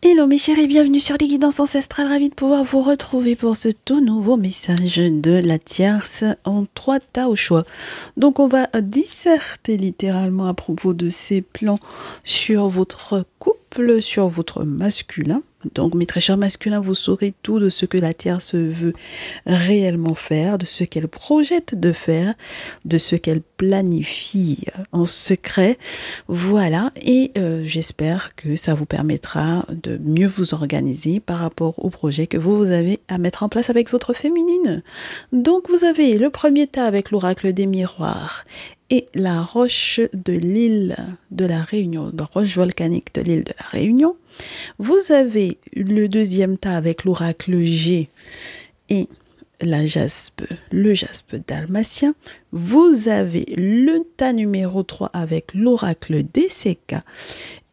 Hello mes chéris, bienvenue sur des guidances ancestrales, ravi de pouvoir vous retrouver pour ce tout nouveau message de la tierce en 3 tas au choix. Donc on va disserter littéralement à propos de ces plans sur votre couple, sur votre masculin. Donc mes très chers masculins, vous saurez tout de ce que la tierce veut réellement faire, de ce qu'elle projette de faire, de ce qu'elle planifie en secret. Voilà, et j'espère que ça vous permettra de mieux vous organiser par rapport au projet que vous avez à mettre en place avec votre féminine. Donc vous avez le premier tas avec l'oracle des miroirs et la roche de l'île de la Réunion, la roche volcanique de l'île de la Réunion. Vous avez le deuxième tas avec l'oracle G et le jaspe dalmatien. Vous avez le tas numéro 3 avec l'oracle DCK.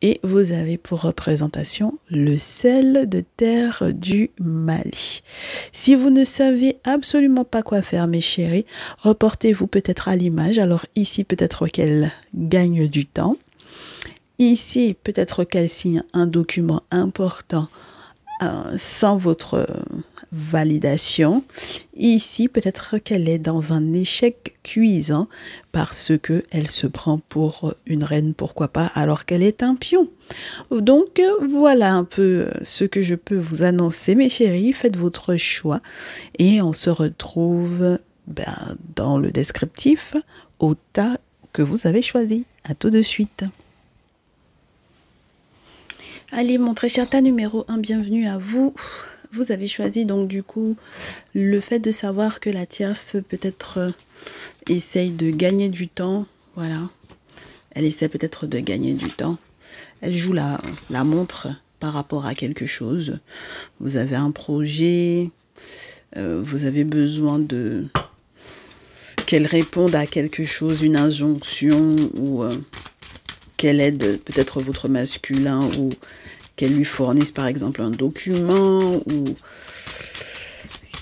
Et vous avez pour représentation le sel de terre du Mali. Si vous ne savez absolument pas quoi faire, mes chéris, reportez-vous peut-être à l'image. Alors ici, peut-être qu'elle gagne du temps. Ici, peut-être qu'elle signe un document important sans votre validation. Ici, peut-être qu'elle est dans un échec cuisant parce qu'elle se prend pour une reine, pourquoi pas, alors qu'elle est un pion. Donc, voilà un peu ce que je peux vous annoncer, mes chéris. Faites votre choix et on se retrouve dans le descriptif au tas que vous avez choisi. À tout de suite. Allez, mon très cher tas numéro 1, bienvenue à vous. Vous avez choisi donc du coup le fait de savoir que la tierce peut-être essaye de gagner du temps. Voilà, elle essaie peut-être de gagner du temps. Elle joue la montre par rapport à quelque chose. Vous avez un projet, vous avez besoin de qu'elle réponde à quelque chose, une injonction ou qu'elle aide peut-être votre masculin ou qu'elle lui fournisse par exemple un document ou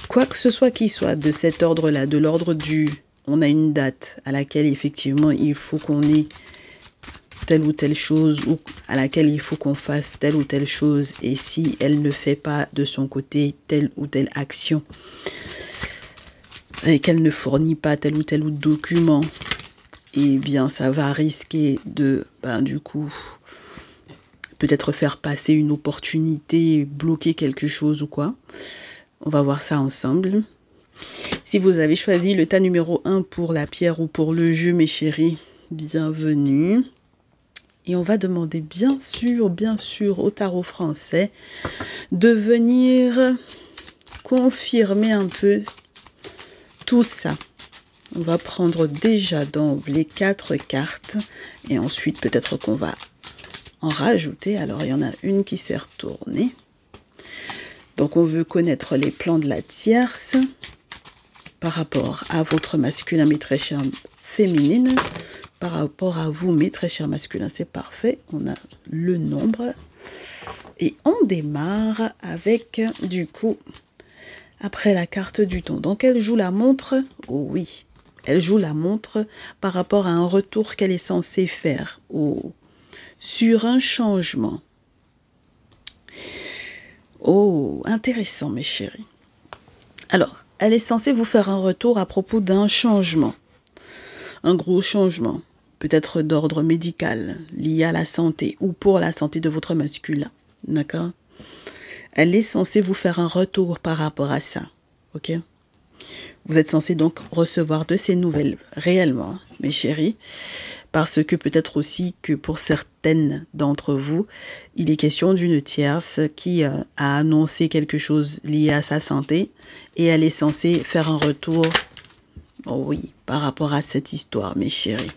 quoi que ce soit qui soit de cet ordre-là, de l'ordre du on a une date à laquelle effectivement il faut qu'on ait telle ou telle chose ou à laquelle il faut qu'on fasse telle ou telle chose et si elle ne fait pas de son côté telle ou telle action et qu'elle ne fournit pas tel ou tel document, eh bien ça va risquer de, du coup, peut-être faire passer une opportunité, bloquer quelque chose ou quoi. On va voir ça ensemble. Si vous avez choisi le tas numéro 1 pour la pierre ou pour le jeu, mes chéris, bienvenue. Et on va demander bien sûr au tarot français de venir confirmer un peu tout ça. On va prendre déjà les 4 cartes et ensuite peut-être qu'on va en rajouter. Alors il y en a une qui s'est retournée. Donc on veut connaître les plans de la tierce par rapport à votre masculin, mes très chers féminines. Par rapport à vous, mes très chers masculins, c'est parfait. On a le nombre. Et on démarre avec, du coup, après la carte du temps. Donc elle joue la montre. Oh oui. Elle joue la montre par rapport à un retour qu'elle est censée faire sur un changement. Oh, intéressant mes chéris. Alors, elle est censée vous faire un retour à propos d'un changement. Un gros changement, peut-être d'ordre médical, lié à la santé ou pour la santé de votre masculin. D'accord? Elle est censée vous faire un retour par rapport à ça. Ok? Vous êtes censé donc recevoir de ces nouvelles réellement, mes chéris, parce que peut-être aussi que pour certaines d'entre vous, il est question d'une tierce qui a annoncé quelque chose lié à sa santé et elle est censée faire un retour, oh oui, par rapport à cette histoire, mes chéris.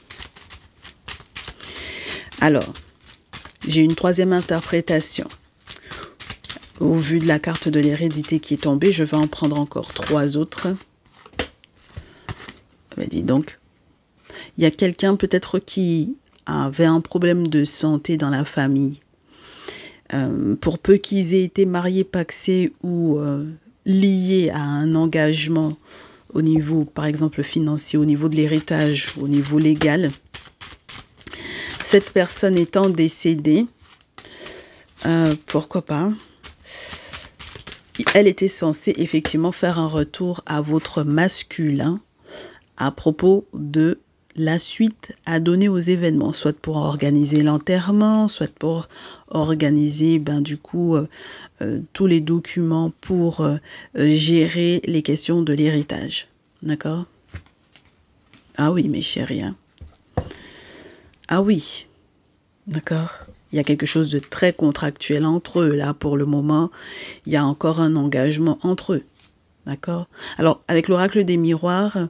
Alors, j'ai une troisième interprétation. Au vu de la carte de l'hérédité qui est tombée, je vais en prendre encore 3 autres. Dis donc, il y a quelqu'un peut-être qui avait un problème de santé dans la famille. Pour peu qu'ils aient été mariés, pacsés ou liés à un engagement au niveau, par exemple, financier, au niveau de l'héritage, au niveau légal. Cette personne étant décédée, Pourquoi pas? Elle était censée effectivement faire un retour à votre masculin à propos de la suite à donner aux événements, soit pour organiser l'enterrement, soit pour organiser du coup tous les documents pour gérer les questions de l'héritage. D'accord? Ah oui, mes chéris. Hein? Ah oui, d'accord. Il y a quelque chose de très contractuel entre eux, là, pour le moment. Il y a encore un engagement entre eux. D'accord? Alors, avec l'oracle des miroirs,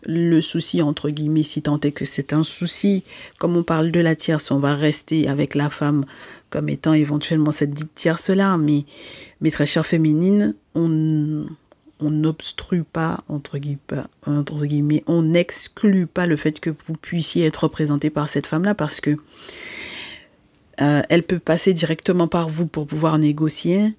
le souci, entre guillemets, si tant est que c'est un souci, comme on parle de la tierce, on va rester avec la femme comme étant éventuellement cette dite tierce-là, mais mes très chères féminines, on n'obstrue pas, entre guillemets, on n'exclut pas le fait que vous puissiez être représenté par cette femme-là, parce que elle peut passer directement par vous pour pouvoir négocier.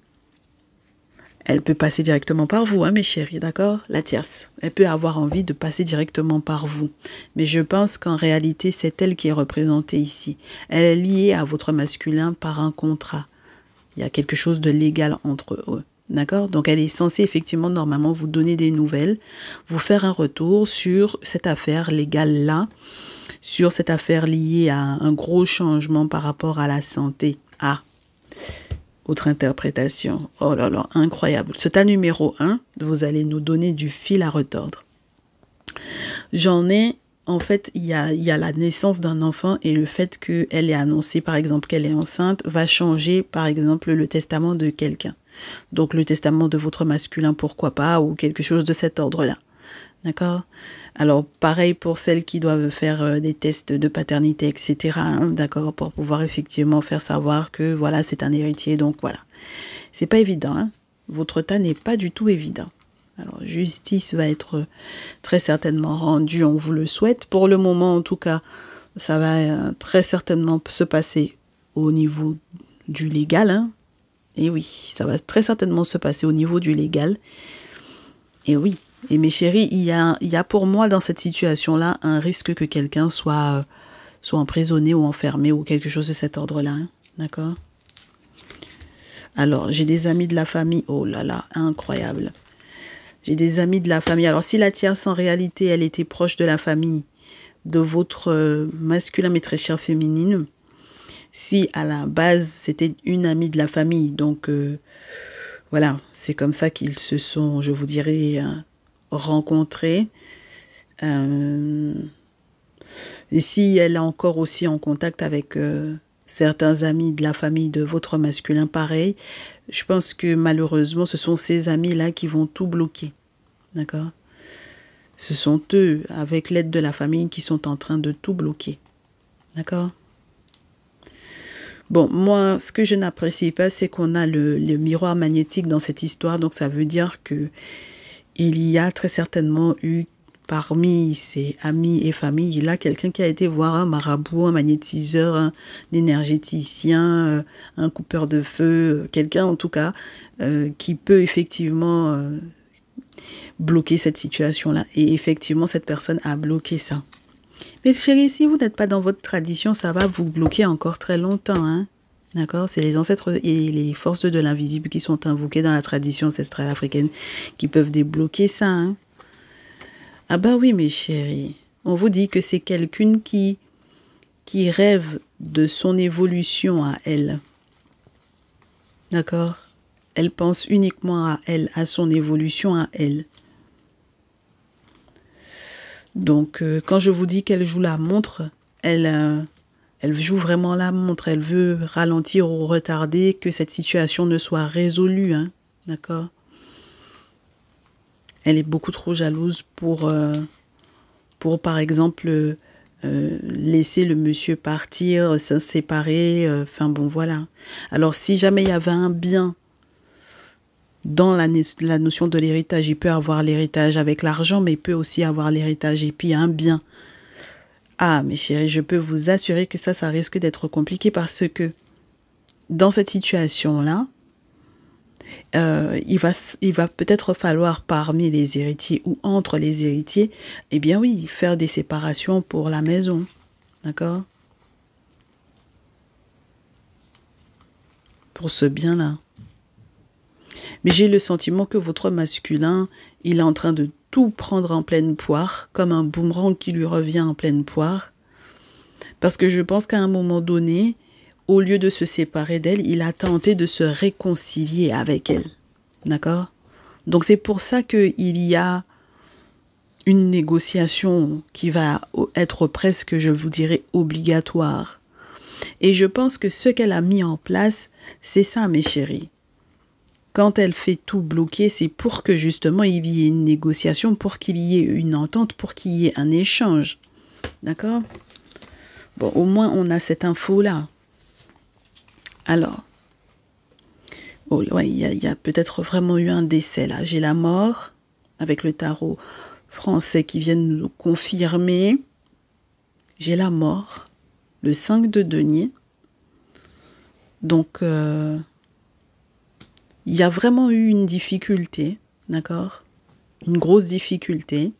Elle peut passer directement par vous, hein, mes chéris, d'accord? La tierce. Elle peut avoir envie de passer directement par vous. Mais je pense qu'en réalité, c'est elle qui est représentée ici. Elle est liée à votre masculin par un contrat. Il y a quelque chose de légal entre eux. D'accord? Donc, elle est censée effectivement, normalement, vous donner des nouvelles, vous faire un retour sur cette affaire légale-là, sur cette affaire liée à un gros changement par rapport à la santé. Ah, autre interprétation. Oh là là, incroyable. Ce tas numéro 1, vous allez nous donner du fil à retordre. J'en ai, en fait, il y a la naissance d'un enfant et le fait qu'elle ait annoncé, par exemple, qu'elle est enceinte, va changer, par exemple, le testament de quelqu'un. Donc, le testament de votre masculin, pourquoi pas, ou quelque chose de cet ordre-là. D'accord? Alors, pareil pour celles qui doivent faire des tests de paternité, etc. Hein, d'accord? Pour pouvoir effectivement faire savoir que, voilà, c'est un héritier. Donc, voilà. C'est pas évident. Hein? Votre tas n'est pas du tout évident. Alors, justice va être très certainement rendue, on vous le souhaite. Pour le moment, en tout cas, ça va très certainement se passer au niveau du légal. Hein? Et oui, ça va très certainement se passer au niveau du légal. Et oui. Et mes chéris, il y a pour moi dans cette situation-là un risque que quelqu'un soit emprisonné ou enfermé ou quelque chose de cet ordre-là. Hein, d'accord? Alors, j'ai des amis de la famille. Oh là là, incroyable. J'ai des amis de la famille. Alors, si la tierce, en réalité, elle était proche de la famille de votre masculin, mais très chère féminine, si à la base, c'était une amie de la famille, donc voilà, c'est comme ça qu'ils se sont, je vous dirais, rencontrés. Et si elle est encore aussi en contact avec certains amis de la famille de votre masculin, pareil, je pense que malheureusement, ce sont ces amis-là qui vont tout bloquer. D'accord? Ce sont eux, avec l'aide de la famille, qui sont en train de tout bloquer. D'accord? Bon, moi, ce que je n'apprécie pas, c'est qu'on a le miroir magnétique dans cette histoire. Donc, ça veut dire que il y a très certainement eu, parmi ses amis et familles, il y a quelqu'un qui a été voir un marabout, un magnétiseur, un énergéticien, un coupeur de feu, quelqu'un en tout cas, qui peut effectivement bloquer cette situation-là. Et effectivement, cette personne a bloqué ça. Mais chérie, si vous n'êtes pas dans votre tradition, ça va vous bloquer encore très longtemps, hein. D'accord? C'est les ancêtres et les forces de l'invisible qui sont invoquées dans la tradition ancestrale africaine qui peuvent débloquer ça, hein. Ah bah oui, mes chéris. On vous dit que c'est quelqu'une qui rêve de son évolution à elle. D'accord? Elle pense uniquement à elle, à son évolution à elle. Donc, quand je vous dis qu'elle joue la montre, elle joue vraiment la montre. Elle veut ralentir ou retarder que cette situation ne soit résolue. Hein, d'accord? Elle est beaucoup trop jalouse pour par exemple, laisser le monsieur partir, se séparer. Enfin, bon, voilà. Alors, si jamais il y avait un bien dans la notion de l'héritage, il peut avoir l'héritage avec l'argent, mais il peut aussi avoir l'héritage et puis un bien. Ah, mes chéris, je peux vous assurer que ça risque d'être compliqué parce que dans cette situation-là, il va peut-être falloir parmi les héritiers ou entre les héritiers, eh bien oui, faire des séparations pour la maison. D'accord? pour ce bien-là. Mais j'ai le sentiment que votre masculin, il est en train de tout prendre en pleine poire, comme un boomerang qui lui revient en pleine poire. Parce que je pense qu'à un moment donné, au lieu de se séparer d'elle, il a tenté de se réconcilier avec elle. D'accord? Donc c'est pour ça qu'il y a une négociation qui va être presque, je vous dirais, obligatoire. Et je pense que ce qu'elle a mis en place, c'est ça, mes chéris. Quand elle fait tout bloquer, c'est pour que justement il y ait une négociation, pour qu'il y ait une entente, pour qu'il y ait un échange. D'accord? Bon, au moins on a cette info-là. Alors, oh, ouais, il y a peut-être vraiment eu un décès là. J'ai la mort avec le tarot français qui vient nous confirmer. J'ai la mort, le 5 de denier. Donc, il y a vraiment eu une difficulté, d'accord? Une grosse difficulté.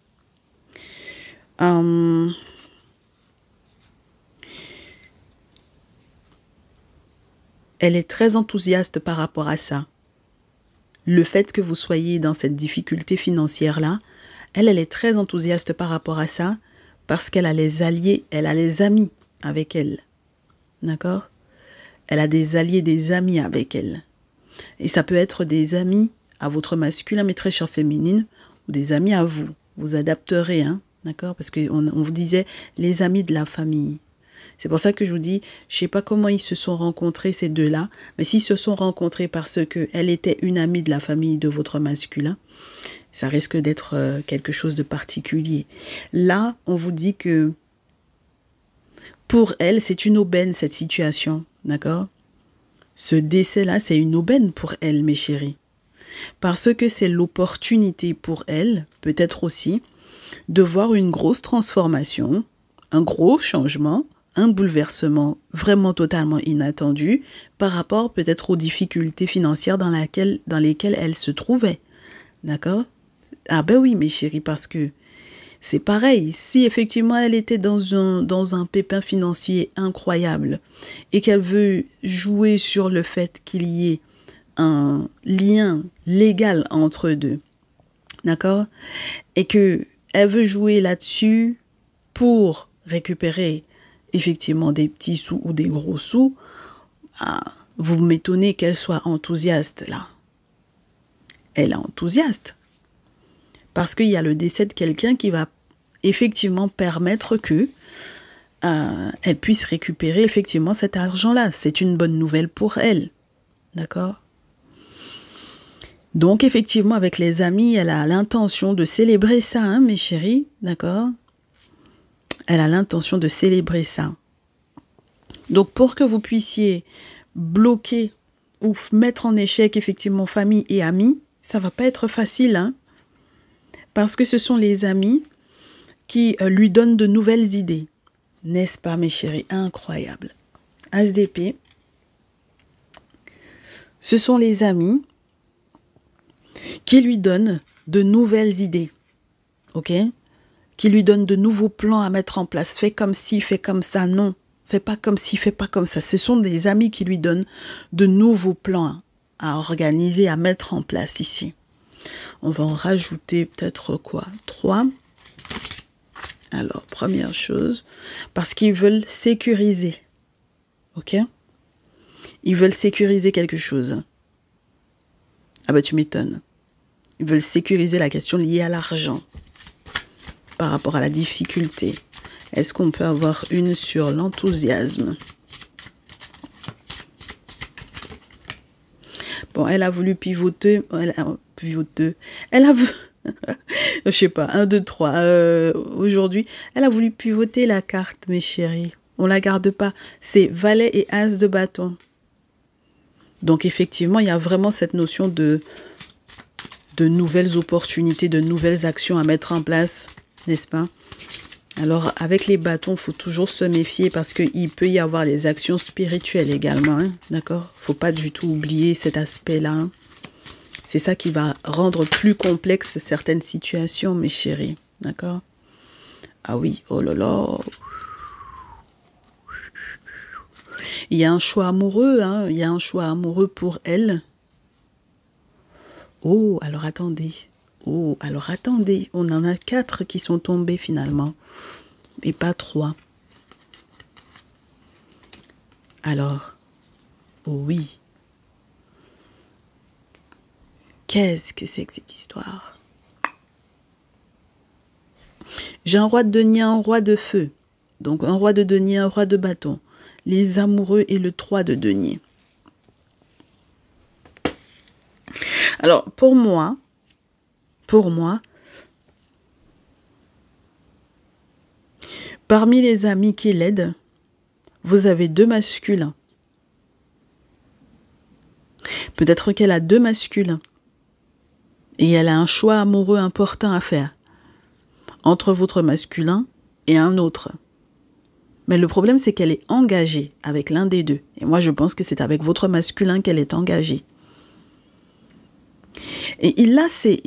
Elle est très enthousiaste par rapport à ça. Le fait que vous soyez dans cette difficulté financière-là, elle est très enthousiaste par rapport à ça parce qu'elle a les alliés, elle a les amis avec elle. D'accord? Elle a des alliés, des amis avec elle. Et ça peut être des amis à votre masculin, mais très chère féminine, ou des amis à vous. Vous adapterez, hein? D'accord? Parce qu'on vous disait les amis de la famille. C'est pour ça que je vous dis, je ne sais pas comment ils se sont rencontrés, ces deux-là, mais s'ils se sont rencontrés parce qu'elle était une amie de la famille de votre masculin, ça risque d'être quelque chose de particulier. Là, on vous dit que pour elle, c'est une aubaine, cette situation, d'accord? Ce décès-là, c'est une aubaine pour elle, mes chéris. Parce que c'est l'opportunité pour elle, peut-être aussi, de voir une grosse transformation, un gros changement, un bouleversement vraiment totalement inattendu par rapport peut-être aux difficultés financières dans lesquelles elle se trouvait. D'accord? Ah ben oui, mes chéris, parce que c'est pareil. Si effectivement elle était dans un pépin financier incroyable et qu'elle veut jouer sur le fait qu'il y ait un lien légal entre eux deux, d'accord? Et que elle veut jouer là-dessus pour récupérer effectivement des petits sous ou des gros sous, vous m'étonnez qu'elle soit enthousiaste là. Elle est enthousiaste. Parce qu'il y a le décès de quelqu'un qui va effectivement permettre que elle puisse récupérer effectivement cet argent-là. C'est une bonne nouvelle pour elle. D'accord? Donc effectivement, avec les amis, elle a l'intention de célébrer ça, hein, mes chéris. D'accord? Elle a l'intention de célébrer ça. Donc pour que vous puissiez bloquer ou mettre en échec effectivement famille et amis, ça va pas être facile, hein? Parce que ce sont les amis qui lui donnent de nouvelles idées. N'est-ce pas, mes chéris? Incroyable. As d'épée. Ce sont les amis qui lui donnent de nouvelles idées. Ok? Qui lui donnent de nouveaux plans à mettre en place. Fais comme ci, fais comme ça. Non, fais pas comme ci, fais pas comme ça. Ce sont des amis qui lui donnent de nouveaux plans à organiser, à mettre en place ici. On va en rajouter peut-être quoi? 3. Alors, première chose, parce qu'ils veulent sécuriser. Ok? Ils veulent sécuriser quelque chose. Ah bah tu m'étonnes. Ils veulent sécuriser la question liée à l'argent. Par rapport à la difficulté. Est-ce qu'on peut avoir une sur l'enthousiasme? Bon, elle a voulu pivoter. Elle a voulu... je sais pas, 1, 2, 3. Aujourd'hui, elle a voulu pivoter la carte, mes chéris. On la garde pas. C'est valet et as de bâton. Donc, effectivement, il y a vraiment cette notion de nouvelles opportunités, de nouvelles actions à mettre en place, n'est-ce pas? Alors, avec les bâtons, il faut toujours se méfier parce qu'il peut y avoir les actions spirituelles également, hein, d'accord? Il ne faut pas du tout oublier cet aspect-là. Hein. C'est ça qui va rendre plus complexe certaines situations, mes chéris, d'accord? Ah oui, oh là là. Il y a un choix amoureux, hein, il y a un choix amoureux pour elle. Oh, alors attendez. Oh, alors attendez. On en a 4 qui sont tombés finalement. Et pas 3. Alors, oh oui. Qu'est-ce que c'est que cette histoire? J'ai un roi de denier, un roi de feu. Donc un roi de denier, un roi de bâton. Les amoureux et le 3 de denier. Alors, pour moi, parmi les amis qui l'aident, vous avez 2 masculins. Peut-être qu'elle a 2 masculins. Et elle a un choix amoureux important à faire entre votre masculin et un autre. Mais le problème, c'est qu'elle est engagée avec l'un des 2. Et moi, je pense que c'est avec votre masculin qu'elle est engagée. Et là, c'est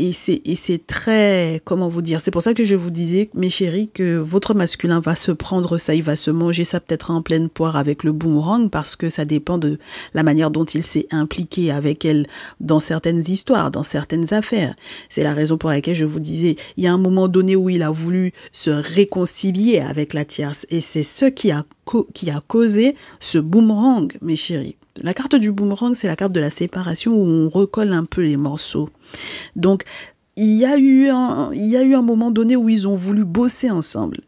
très, comment vous dire, c'est pour ça que je vous disais, mes chéris, que votre masculin va se prendre ça, il va se manger ça peut-être en pleine poire avec le boomerang, parce que ça dépend de la manière dont il s'est impliqué avec elle dans certaines histoires, dans certaines affaires. C'est la raison pour laquelle je vous disais, il y a un moment donné où il a voulu se réconcilier avec la tierce, et c'est ce qui a causé ce boomerang, mes chéris. La carte du boomerang, c'est la carte de la séparation où on recolle un peu les morceaux. Donc, il y a eu un moment donné où ils ont voulu bosser ensemble.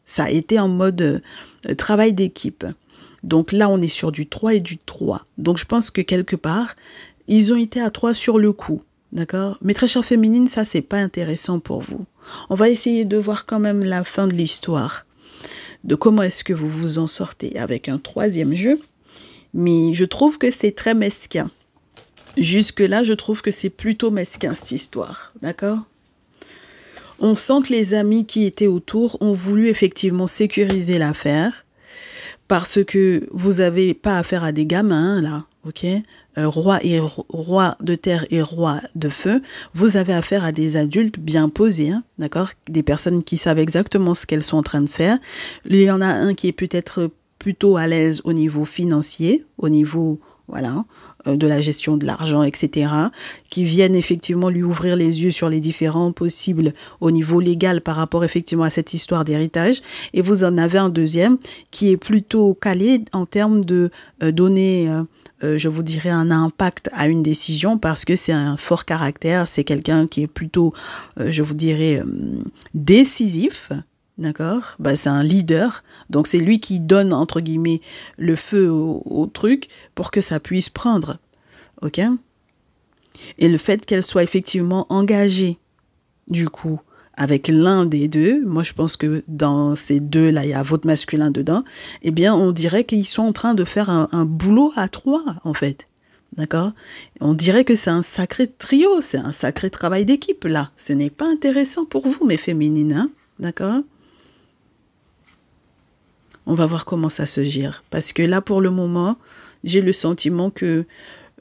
Ça a été en mode travail d'équipe. Donc là, on est sur du 3 et du 3. Donc, je pense que quelque part, ils ont été à 3 sur le coup. D'accord? Mais très chère féminine, ça, c'est pas intéressant pour vous. On va essayer de voir quand même la fin de l'histoire. De comment est-ce que vous vous en sortez avec un 3e jeu. Mais je trouve que c'est très mesquin. Jusque-là, je trouve que c'est plutôt mesquin, cette histoire. D'accord? On sent que les amis qui étaient autour ont voulu effectivement sécuriser l'affaire. Parce que vous n'avez pas affaire à des gamins, là. Ok? Roi de terre et roi de feu. Vous avez affaire à des adultes bien posés. Hein, d'accord? Des personnes qui savent exactement ce qu'elles sont en train de faire. Il y en a un qui est peut-être plutôt à l'aise au niveau financier, au niveau, voilà, de la gestion de l'argent, etc., qui viennent effectivement lui ouvrir les yeux sur les différents possibles au niveau légal par rapport effectivement à cette histoire d'héritage. Et vous en avez un deuxième qui est plutôt calé en termes de donner, je vous dirais, un impact à une décision parce que c'est un fort caractère, c'est quelqu'un qui est plutôt, je vous dirais, décisif. D'accord? Bah, c'est un leader. Donc, c'est lui qui donne, entre guillemets, le feu au truc pour que ça puisse prendre. OK? Et le fait qu'elle soit effectivement engagée, du coup, avec l'un des 2, moi, je pense que dans ces 2-là, il y a votre masculin dedans, eh bien, on dirait qu'ils sont en train de faire un boulot à 3, en fait. D'accord? On dirait que c'est un sacré trio, c'est un sacré travail d'équipe, là. Ce n'est pas intéressant pour vous, mes féminines, hein? D'accord? On va voir comment ça se gère. Parce que là, pour le moment, j'ai le sentiment que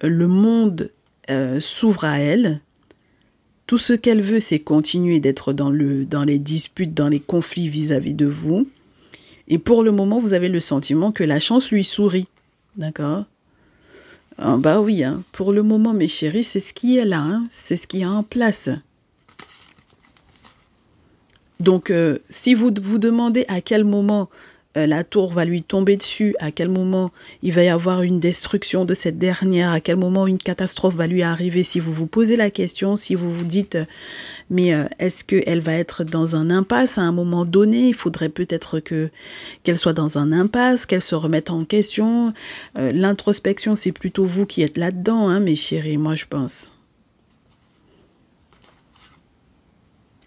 le monde s'ouvre à elle. Tout ce qu'elle veut, c'est continuer d'être dans les disputes, dans les conflits vis-à-vis de vous. Et pour le moment, vous avez le sentiment que la chance lui sourit. D'accord? Ah, bah oui, hein. Pour le moment, mes chéris, c'est ce qui est là. Hein. C'est ce qui est en place. Donc, si vous vous demandez à quel moment la tour va lui tomber dessus, à quel moment il va y avoir une destruction de cette dernière, à quel moment une catastrophe va lui arriver, si vous vous posez la question, si vous vous dites, mais est-ce qu'elle va être dans un impasse à un moment donné, il faudrait peut-être qu'elle soit dans un impasse, qu'elle se remette en question. L'introspection, c'est plutôt vous qui êtes là-dedans, hein, mes chéris, moi je pense.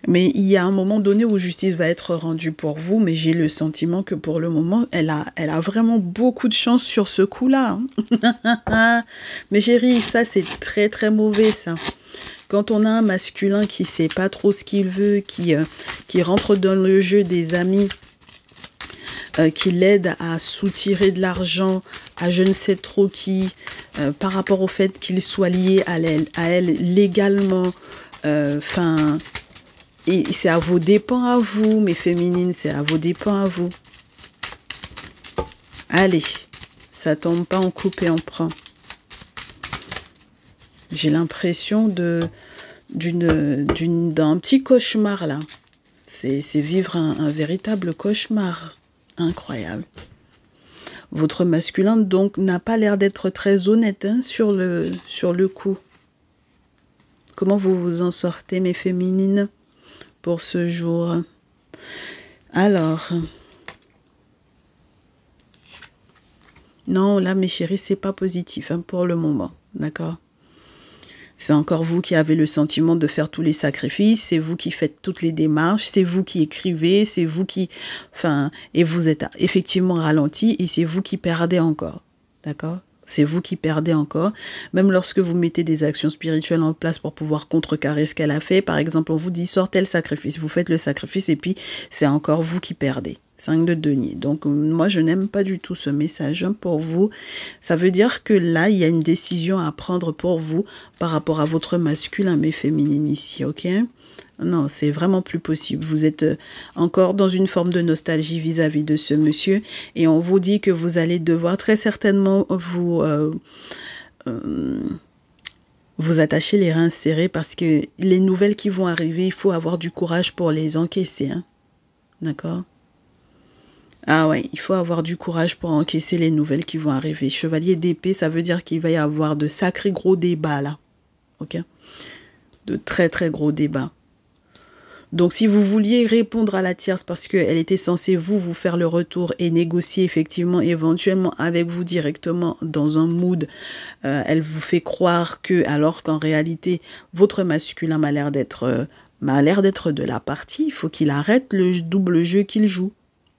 Mais il y a un moment donné où justice va être rendue pour vous, mais j'ai le sentiment que pour le moment, elle a vraiment beaucoup de chance sur ce coup-là. Hein. Mais chérie, ça c'est très très mauvais ça. Quand on a un masculin qui sait pas trop ce qu'il veut, qui rentre dans le jeu des amis, qui l'aide à soutirer de l'argent à je ne sais trop qui, par rapport au fait qu'il soit lié à elle légalement, enfin... Et c'est à vos dépens à vous, mes féminines, c'est à vos dépens à vous. Allez, Ça tombe pas en coupe et en prend. J'ai l'impression d'un petit cauchemar là. C'est vivre un véritable cauchemar. Incroyable. Votre masculin donc n'a pas l'air d'être très honnête hein, sur le coup. Comment vous vous en sortez mes féminines pour ce jour? Alors... Non, là, mes chéris, c'est pas positif hein, pour le moment, d'accord? C'est encore vous qui avez le sentiment de faire tous les sacrifices, c'est vous qui faites toutes les démarches, c'est vous qui écrivez, c'est vous qui... Enfin, et vous êtes effectivement ralenti et c'est vous qui perdez encore, d'accord? C'est vous qui perdez encore. Même lorsque vous mettez des actions spirituelles en place pour pouvoir contrecarrer ce qu'elle a fait, par exemple, on vous dit sortez le sacrifice, vous faites le sacrifice et puis c'est encore vous qui perdez. 5 de denier. Donc, moi, je n'aime pas du tout ce message pour vous. Ça veut dire que là, il y a une décision à prendre pour vous par rapport à votre masculin, mais féminine ici, ok? Non, c'est vraiment plus possible. Vous êtes encore dans une forme de nostalgie vis-à-vis de ce monsieur et on vous dit que vous allez devoir très certainement vous attacher les reins serrés parce que les nouvelles qui vont arriver, il faut avoir du courage pour les encaisser. Hein? D'accord? Ah ouais, il faut avoir du courage pour encaisser les nouvelles qui vont arriver. Chevalier d'épée, ça veut dire qu'il va y avoir de sacrés gros débats là. Ok? De très très gros débats. Donc si vous vouliez répondre à la tierce parce qu'elle était censée vous faire le retour et négocier effectivement éventuellement avec vous directement dans un mood, elle vous fait croire que alors qu'en réalité votre masculin m'a l'air d'être de la partie, il faut qu'il arrête le double jeu qu'il joue.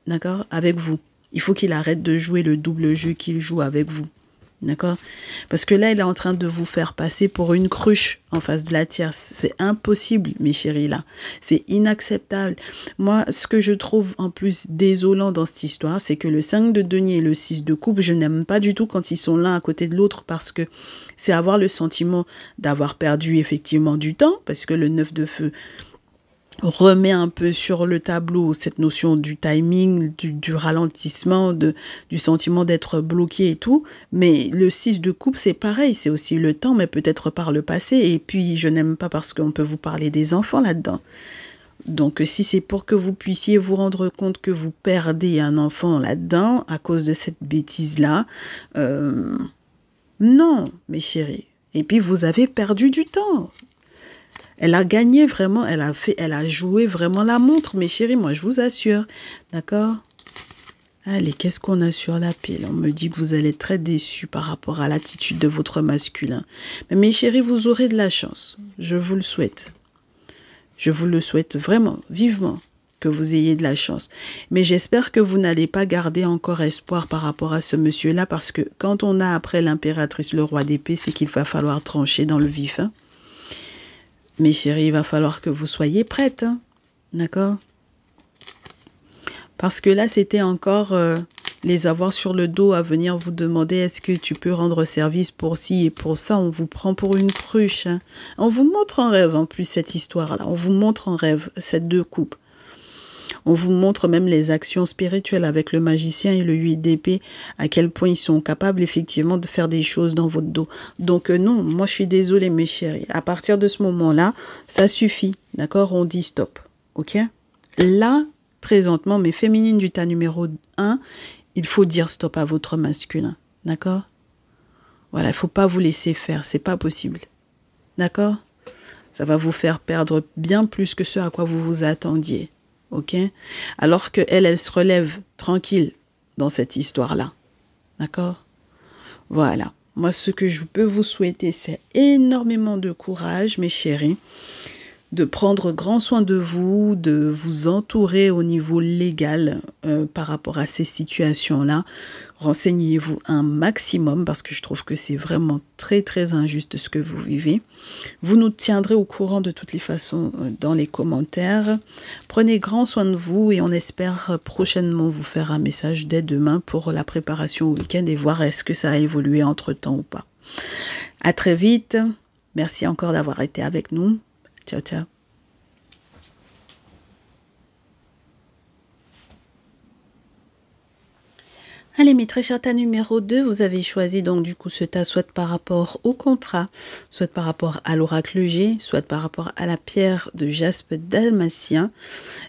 D'accord? Avec vous. Il faut qu'il arrête de jouer le double jeu qu'il joue avec vous. D'accord? Parce que là, il est en train de vous faire passer pour une cruche en face de la tierce. C'est impossible, mes chéris, là. C'est inacceptable. Moi, ce que je trouve en plus désolant dans cette histoire, c'est que le 5 de denier et le 6 de coupe, je n'aime pas du tout quand ils sont l'un à côté de l'autre parce que c'est avoir le sentiment d'avoir perdu effectivement du temps parce que le 9 de feu remet un peu sur le tableau cette notion du timing, du ralentissement, du sentiment d'être bloqué et tout. Mais le 6 de coupe, c'est pareil, c'est aussi le temps, mais peut-être par le passé. Et puis, je n'aime pas parce qu'on peut vous parler des enfants là-dedans. Donc, si c'est pour que vous puissiez vous rendre compte que vous perdez un enfant là-dedans à cause de cette bêtise-là, non, mes chéris. Et puis, vous avez perdu du temps. Elle a gagné vraiment, elle a joué vraiment la montre, mes chéris, moi je vous assure. D'accord? Allez, qu'est-ce qu'on a sur la pile? On me dit que vous allez être très déçus par rapport à l'attitude de votre masculin. Mais mes chéris, vous aurez de la chance. Je vous le souhaite. Je vous le souhaite vraiment, vivement, que vous ayez de la chance. Mais j'espère que vous n'allez pas garder encore espoir par rapport à ce monsieur-là, parce que quand on a après l'impératrice, le roi d'épée, c'est qu'il va falloir trancher dans le vif, hein. Mes chéris, il va falloir que vous soyez prêtes, hein? D'accord? Parce que là, c'était encore les avoir sur le dos à venir vous demander est-ce que tu peux rendre service pour ci et pour ça. On vous prend pour une cruche. Hein? On vous montre en rêve, en plus, cette histoire-là. On vous montre en rêve cette deux coupes. On vous montre même les actions spirituelles avec le magicien et le 8 d'épée, à quel point ils sont capables effectivement de faire des choses dans votre dos. Donc non, moi je suis désolée mes chéris. À partir de ce moment-là, ça suffit. D'accord? On dit stop. Ok? Là, présentement, mes féminines du tas numéro 1, il faut dire stop à votre masculin. D'accord? Voilà, il ne faut pas vous laisser faire. C'est pas possible. D'accord? Ça va vous faire perdre bien plus que ce à quoi vous vous attendiez. Ok? Alors qu'elle, elle se relève tranquille dans cette histoire-là. D'accord? Voilà. Moi, ce que je peux vous souhaiter, c'est énormément de courage, mes chéris, de prendre grand soin de vous entourer au niveau légal par rapport à ces situations-là. Renseignez-vous un maximum parce que je trouve que c'est vraiment très très injuste ce que vous vivez. Vous nous tiendrez au courant de toutes les façons dans les commentaires. Prenez grand soin de vous et on espère prochainement vous faire un message dès demain pour la préparation au week-end et voir est-ce que ça a évolué entre-temps ou pas. À très vite. Merci encore d'avoir été avec nous. Ciao, ciao. Allez, mes très chers, tas numéro 2, vous avez choisi donc du coup ce tas soit par rapport au contrat, soit par rapport à l'oracle G, soit par rapport à la pierre de jaspe dalmatien.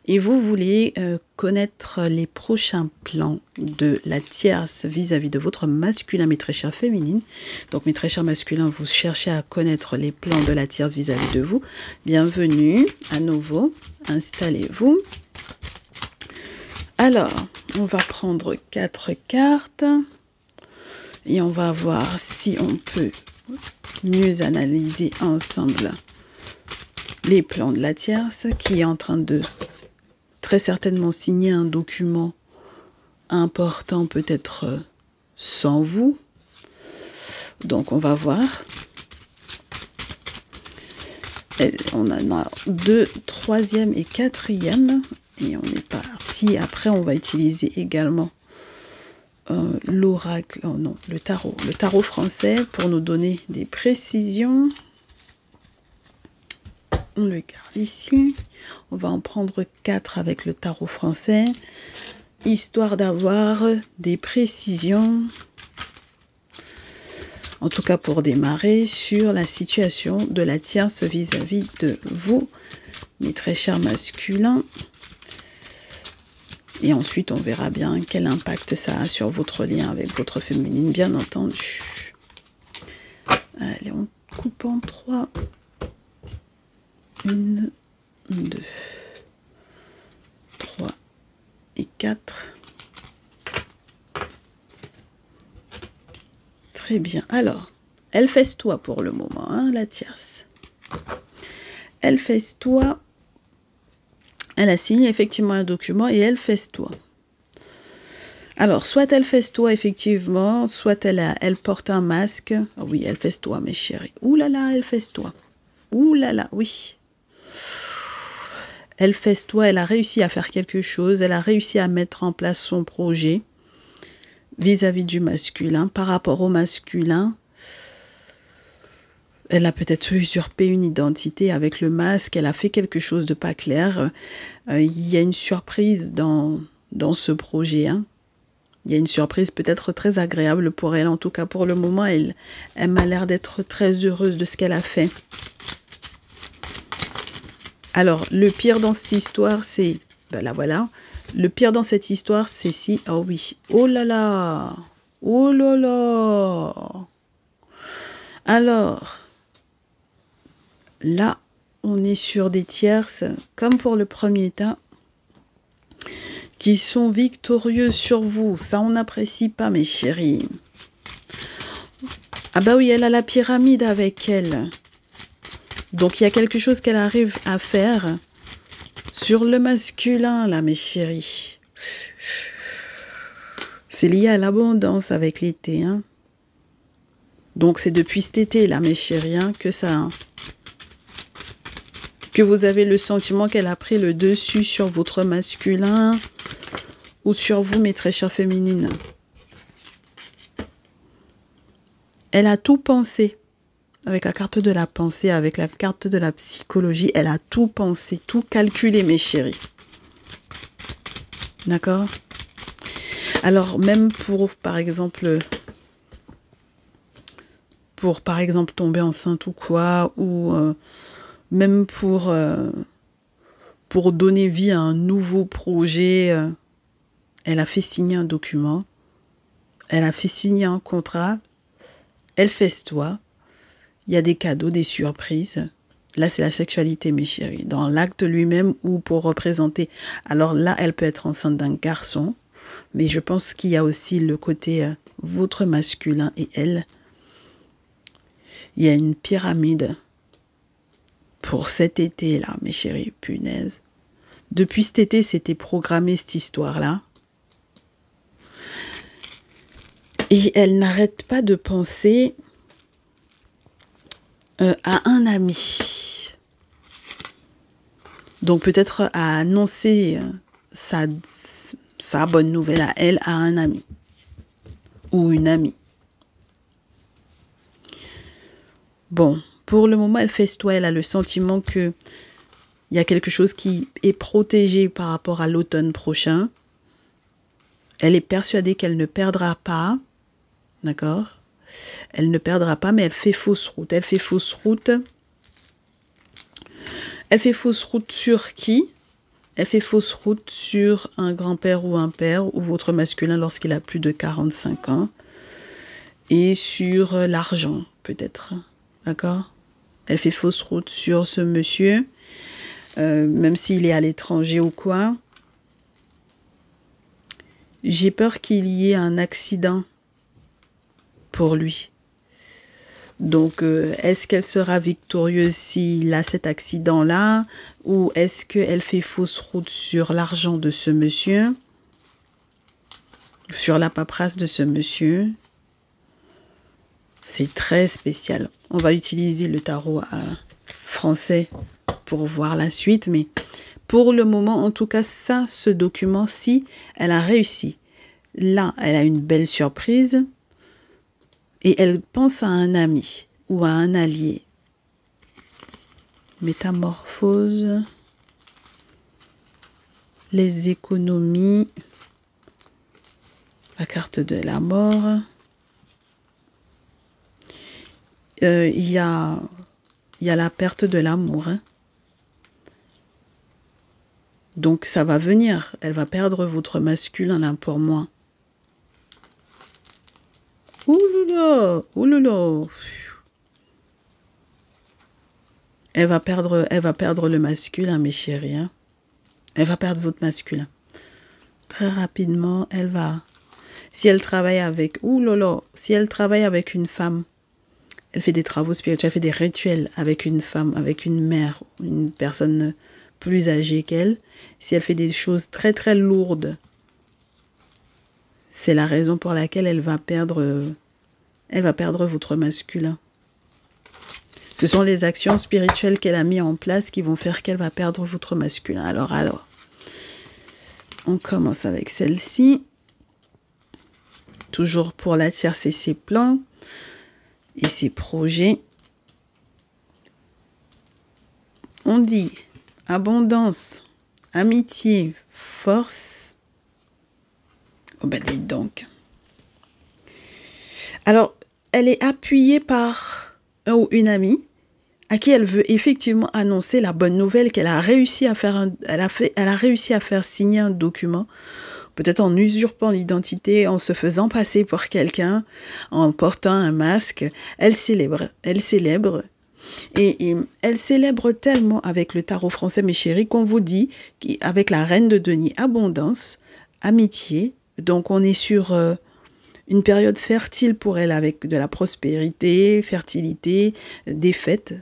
Et vous voulez connaître les prochains plans de la tierce vis-à-vis de votre masculin, mes très chers féminines. Donc mes très chers masculins, vous cherchez à connaître les plans de la tierce vis-à-vis de vous. Bienvenue à nouveau, installez-vous. Alors, on va prendre 4 cartes et on va voir si on peut mieux analyser ensemble les plans de la tierce qui est en train de très certainement signer un document important peut-être sans vous. Donc, on va voir. Et on en a 2, 3e et 4e. Et on est parti. Après, on va utiliser également l'oracle, oh non, le tarot français pour nous donner des précisions. On le garde ici. On va en prendre 4 avec le tarot français, histoire d'avoir des précisions, en tout cas pour démarrer, sur la situation de la tierce vis-à-vis de vous, mes très chers masculins. Et ensuite, on verra bien quel impact ça a sur votre lien avec votre féminine, bien entendu. Allez, on coupe en 3. 1, 2, 3 et 4. Très bien. Alors, elle festoie pour le moment, hein, la tierce. Elle festoie. Elle a signé effectivement un document et elle festoie. Alors, soit elle festoie effectivement, soit elle porte un masque. Oh oui, elle festoie, mes chéris. Ouh là là, elle festoie. Ouh là là, oui. Elle festoie, elle a réussi à faire quelque chose. Elle a réussi à mettre en place son projet vis-à-vis du masculin. Par rapport au masculin, elle a peut-être usurpé une identité avec le masque. Elle a fait quelque chose de pas clair. Il y a une surprise dans ce projet. Hein. Il y a une surprise peut-être très agréable pour elle. En tout cas, pour le moment, elle m'a l'air d'être très heureuse de ce qu'elle a fait. Alors, le pire dans cette histoire, c'est... Ben là, voilà. Le pire dans cette histoire, c'est si... Oh oui. Oh là là. Oh là là. Alors... Là, on est sur des tierces, comme pour le premier tas, qui sont victorieuses sur vous. Ça, on n'apprécie pas, mes chéris. Ah bah oui, elle a la pyramide avec elle. Donc, il y a quelque chose qu'elle arrive à faire sur le masculin, là, mes chéris. C'est lié à l'abondance avec l'été. Hein. Donc, c'est depuis cet été, là, mes chéris, hein, que ça... que vous avez le sentiment qu'elle a pris le dessus sur votre masculin ou sur vous, mes très chères féminines. Elle a tout pensé. Avec la carte de la pensée, avec la carte de la psychologie, elle a tout pensé, tout calculé, mes chéris. D'accord? Alors, même pour, par exemple, tomber enceinte ou quoi, ou... même pour donner vie à un nouveau projet, elle a fait signer un document, elle a fait signer un contrat, elle festoie, il y a des cadeaux, des surprises. Là, c'est la sexualité, mes chéris, dans l'acte lui-même ou pour représenter. Alors là, elle peut être enceinte d'un garçon, mais je pense qu'il y a aussi le côté votre masculin et elle. Il y a une pyramide. Pour cet été-là, mes chéris, punaise. Depuis cet été, c'était programmé cette histoire-là. Et elle n'arrête pas de penser à un ami. Donc peut-être à annoncer sa bonne nouvelle à elle, à un ami. Ou une amie. Bon. Pour le moment, elle festoie, elle a le sentiment qu'il y a quelque chose qui est protégé par rapport à l'automne prochain. Elle est persuadée qu'elle ne perdra pas. D'accord? Elle ne perdra pas, mais elle fait fausse route. Elle fait fausse route. Elle fait fausse route sur qui? Elle fait fausse route sur un grand-père ou un père ou votre masculin lorsqu'il a plus de 45 ans. Et sur l'argent, peut-être. D'accord? Elle fait fausse route sur ce monsieur, même s'il est à l'étranger ou quoi. J'ai peur qu'il y ait un accident pour lui. Donc, est-ce qu'elle sera victorieuse s'il a cet accident-là? Ou est-ce qu'elle fait fausse route sur l'argent de ce monsieur? Sur la paperasse de ce monsieur? C'est très spécial. On va utiliser le tarot français pour voir la suite. Mais pour le moment, en tout cas, ça, ce document-ci, elle a réussi. Là, elle a une belle surprise. Et elle pense à un ami ou à un allié. Métamorphose. Les économies. La carte de la mort. Il y a la perte de l'amour. Hein. Donc ça va venir. Elle va perdre votre masculin là pour moi. Ouloula, ouloula. Elle va perdre le masculin, mes chéris. Hein. Elle va perdre votre masculin. Très rapidement, elle va. Si elle travaille avec, si elle travaille avec une femme, elle fait des travaux spirituels, elle fait des rituels avec une femme, avec une mère, une personne plus âgée qu'elle. Si elle fait des choses très très lourdes, c'est la raison pour laquelle elle va perdre votre masculin. Ce sont les actions spirituelles qu'elle a mises en place qui vont faire qu'elle va perdre votre masculin. Alors, on commence avec celle-ci. Toujours pour la tierce et ses plans et ses projets. On dit abondance, amitié, force. Oh ben dites donc. Alors, elle est appuyée par un ou une amie à qui elle veut effectivement annoncer la bonne nouvelle qu'elle a réussi à faire elle a réussi à faire signer un document, peut-être en usurpant l'identité, en se faisant passer pour quelqu'un, en portant un masque. Elle célèbre. Et elle célèbre tellement avec le tarot français, mes chéris, qu'on vous dit qu'avec la reine de denier, abondance, amitié. Donc on est sur une période fertile pour elle avec de la prospérité, fertilité, des fêtes,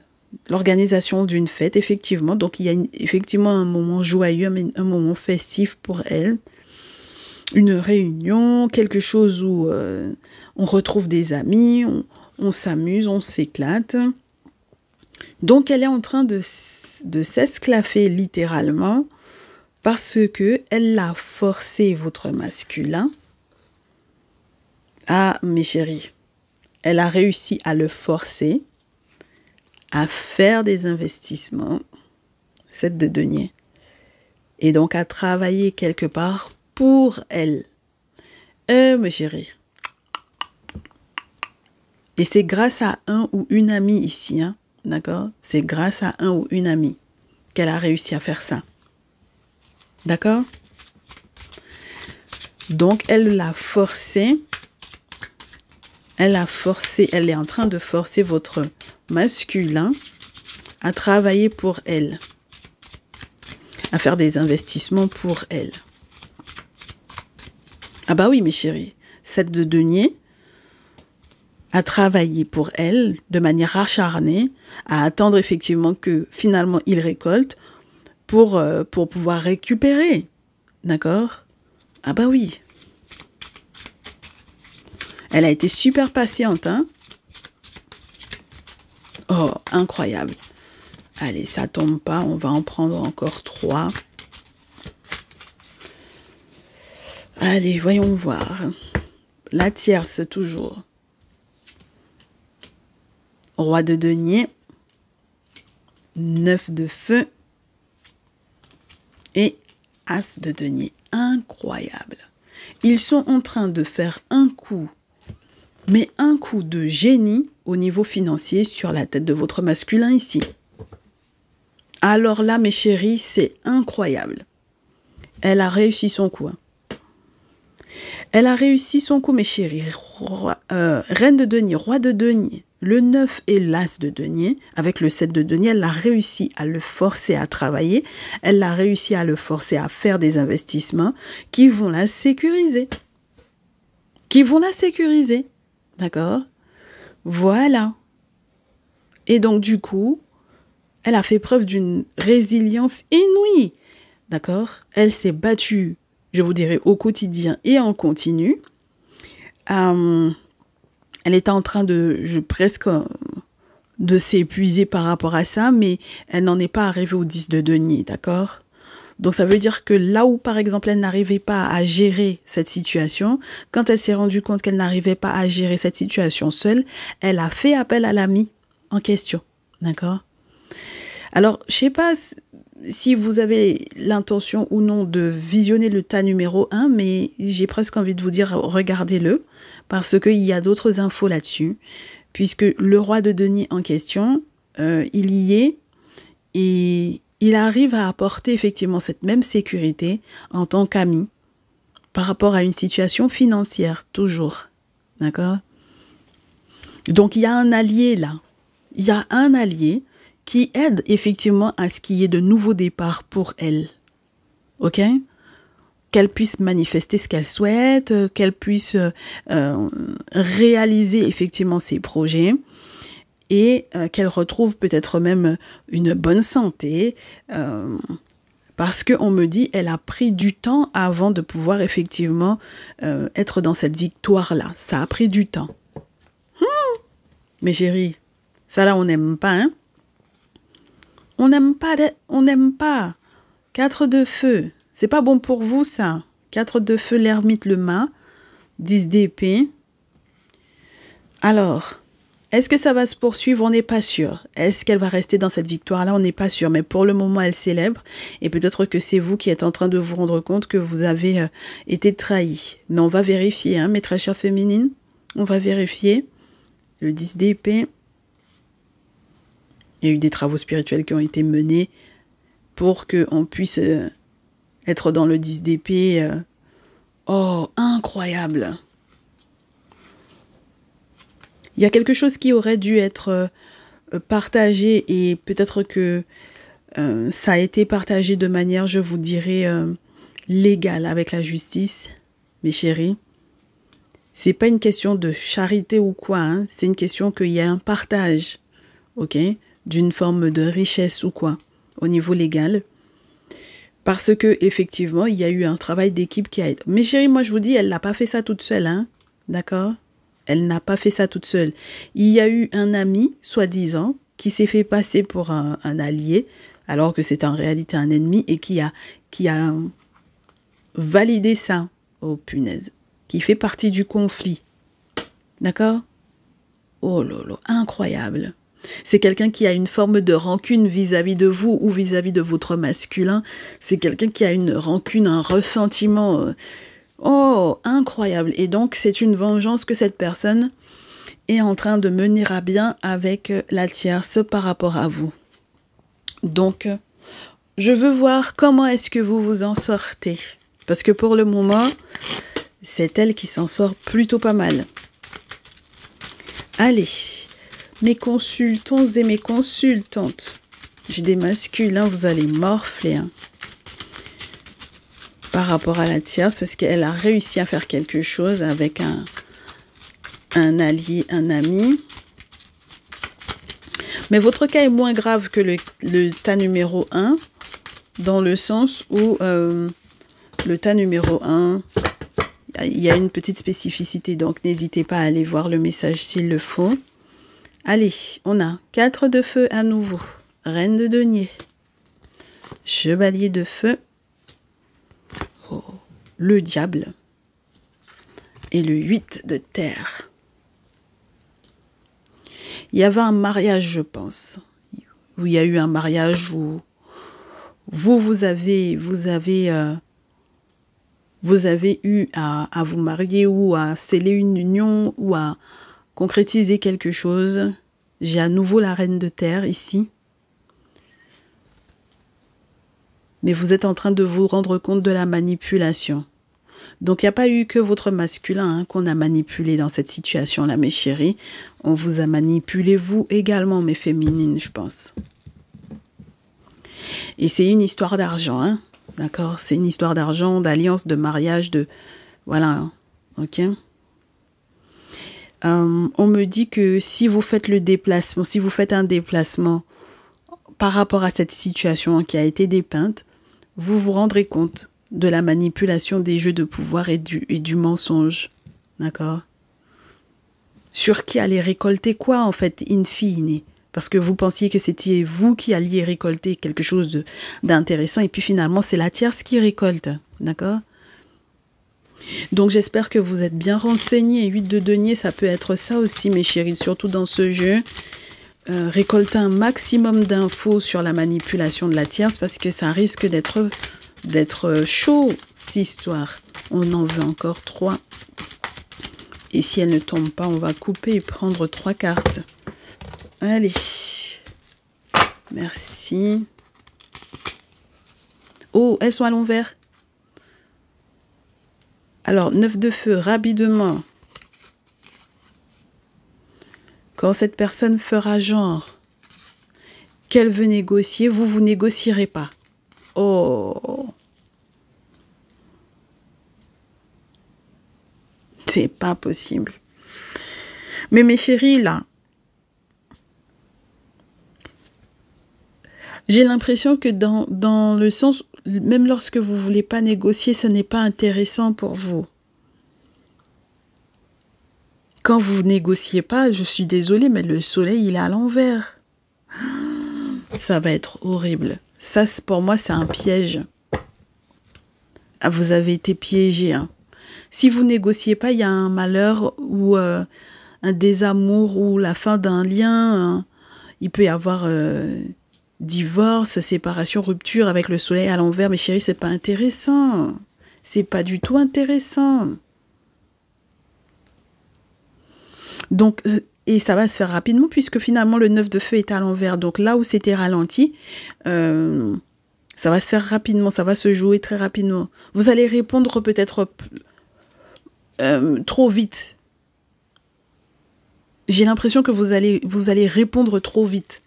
l'organisation d'une fête, effectivement. Donc il y a effectivement un moment joyeux, un moment festif pour elle. Une réunion, quelque chose où on retrouve des amis, on s'amuse, on s'éclate. Donc elle est en train de s'esclaffer littéralement parce que elle a forcé votre masculin. Ah, mes chéris, elle a réussi à le forcer à faire des investissements, 7 de denier, et donc à travailler quelque part pour elle. Mes chéris. Et c'est grâce à un ou une amie ici, hein, d'accord? C'est grâce à un ou une amie qu'elle a réussi à faire ça. D'accord? Donc, elle l'a forcé. Elle est en train de forcer votre masculin à travailler pour elle. À faire des investissements pour elle. Ah bah oui, mes chéris. 7 de denier, à travailler pour elle de manière acharnée, à attendre effectivement que finalement il récolte pour pouvoir récupérer. D'accord? Ah bah oui. Elle a été super patiente, hein? Oh, incroyable. Allez, ça tombe pas, on va en prendre encore 3. Allez, voyons voir. La tierce, toujours. Roi de denier. 9 de feu. Et As de denier. Incroyable. Ils sont en train de faire un coup, mais un coup de génie au niveau financier sur la tête de votre masculin ici. Alors là, mes chéris, c'est incroyable. Elle a réussi son coup. Elle a réussi son coup, mes chéris. Reine de denier, roi de denier, le 9 et l'as de denier. Avec le 7 de denier, elle a réussi à le forcer à travailler. Elle a réussi à le forcer à faire des investissements qui vont la sécuriser. D'accord? Voilà. Et donc, du coup, elle a fait preuve d'une résilience inouïe. D'accord? Elle s'est battue, je vous dirais, au quotidien et en continu. Elle était en train presque de s'épuiser par rapport à ça, mais elle n'en est pas arrivée au 10 de denier, d'accord? Donc ça veut dire que là où, par exemple, elle n'arrivait pas à gérer cette situation, quand elle s'est rendue compte qu'elle n'arrivait pas à gérer cette situation seule, elle a fait appel à l'ami en question, d'accord? Alors, je sais pas si vous avez l'intention ou non de visionner le tas numéro 1, mais j'ai presque envie de vous dire, regardez-le, parce qu'il y a d'autres infos là-dessus, puisque le roi de denier en question, il y est, et il arrive à apporter effectivement cette même sécurité en tant qu'ami, par rapport à une situation financière, toujours, d'accord? Donc, il y a un allié là, il y a un allié qui aide effectivement à ce qu'il y ait de nouveaux départs pour elle. Ok? Qu'elle puisse manifester ce qu'elle souhaite, qu'elle puisse réaliser effectivement ses projets et qu'elle retrouve peut-être même une bonne santé parce qu'on me dit elle a pris du temps avant de pouvoir effectivement être dans cette victoire-là. Ça a pris du temps. Mes chéris, ça là on n'aime pas, hein? On n'aime pas. 4 de feu. C'est pas bon pour vous, ça. 4 de feu, l'ermite, le mât. 10 d'épée. Alors, est-ce que ça va se poursuivre? On n'est pas sûr. Est-ce qu'elle va rester dans cette victoire-là? On n'est pas sûr. Mais pour le moment, elle célèbre. Et peut-être que c'est vous qui êtes en train de vous rendre compte que vous avez été trahi. Mais on va vérifier, hein, mes très chères féminines. On va vérifier. Le 10 d'épée. Il y a eu des travaux spirituels qui ont été menés pour qu'on puisse être dans le 10 d'épée. Oh, incroyable! Il y a quelque chose qui aurait dû être partagé et peut-être que ça a été partagé de manière, je vous dirais, légale avec la justice, mes chéris. C'est pas une question de charité ou quoi, hein. C'est une question qu'il y a un partage, ok, d'une forme de richesse ou quoi, au niveau légal. Parce que effectivement, il y a eu un travail d'équipe qui a été... Mais chérie, moi je vous dis, elle n'a pas fait ça toute seule, hein, d'accord? Elle n'a pas fait ça toute seule. Il y a eu un ami, soi-disant, qui s'est fait passer pour un allié, alors que c'est en réalité un ennemi, et qui a validé ça, oh punaise, qui fait partie du conflit. D'accord? Oh lolo, incroyable. C'est quelqu'un qui a une forme de rancune vis-à-vis de vous ou vis-à-vis de votre masculin. C'est quelqu'un qui a une rancune, un ressentiment. Oh, incroyable. Et donc, c'est une vengeance que cette personne est en train de mener à bien avec la tierce par rapport à vous. Donc, je veux voir comment est-ce que vous vous en sortez. Parce que pour le moment, c'est elle qui s'en sort plutôt pas mal. Allez, mes consultants et mes consultantes. J'ai des masculins, vous allez morfler. Hein, par rapport à la tierce, parce qu'elle a réussi à faire quelque chose avec un allié, un ami. Mais votre cas est moins grave que le tas numéro 1, dans le sens où le tas numéro 1, il y a une petite spécificité, donc n'hésitez pas à aller voir le message s'il le faut. Allez, on a 4 de feu à nouveau, reine de denier, chevalier de feu, oh, le diable et le 8 de terre. Il y avait un mariage, je pense, où il y a eu un mariage où vous avez vous avez eu à vous marier ou à sceller une union ou à concrétiser quelque chose. J'ai à nouveau la reine de terre ici. Mais vous êtes en train de vous rendre compte de la manipulation. Donc, il n'y a pas eu que votre masculin qu'on a manipulé dans cette situation-là, mes chéris. On vous a manipulé, vous également, mes féminines, je pense. Et c'est une histoire d'argent, hein. D'accord? C'est une histoire d'argent, d'alliance, de mariage, de... Voilà, hein. Ok? On me dit que si vous faites le déplacement, si vous faites un déplacement par rapport à cette situation qui a été dépeinte, vous vous rendrez compte de la manipulation des jeux de pouvoir et du mensonge. D'accord? Sur qui allait récolter quoi, en fait, in fine? Parce que vous pensiez que c'était vous qui alliez récolter quelque chose d'intéressant, et puis finalement, c'est la tierce qui récolte. D'accord? Donc, j'espère que vous êtes bien renseignés. 8 de denier, ça peut être ça aussi, mes chéris, surtout dans ce jeu. Récolter un maximum d'infos sur la manipulation de la tierce, parce que ça risque d'être chaud, cette histoire. On en veut encore 3. Et si elle ne tombe pas, on va couper et prendre 3 cartes. Allez. Merci. Oh, elles sont à l'envers. Alors, 9 de feu, rapidement. Quand cette personne fera genre qu'elle veut négocier, vous négocierez pas. Oh. C'est pas possible. Mais mes chéris, là, j'ai l'impression que dans le sens, même lorsque vous ne voulez pas négocier, ce n'est pas intéressant pour vous. Quand vous négociez pas, je suis désolée, mais le soleil, il est à l'envers. Ça va être horrible. Ça, pour moi, c'est un piège. Ah, vous avez été piégé, hein. Si vous négociez pas, il y a un malheur ou un désamour ou la fin d'un lien. Hein. Il peut y avoir divorce, séparation, rupture avec le soleil à l'envers. Mais chérie, c'est pas intéressant. C'est pas du tout intéressant. Donc, et ça va se faire rapidement puisque finalement le 9 de feu est à l'envers. Donc là où c'était ralenti, ça va se faire rapidement, ça va se jouer très rapidement. Vous allez répondre peut-être trop vite. J'ai l'impression que vous allez répondre trop vite.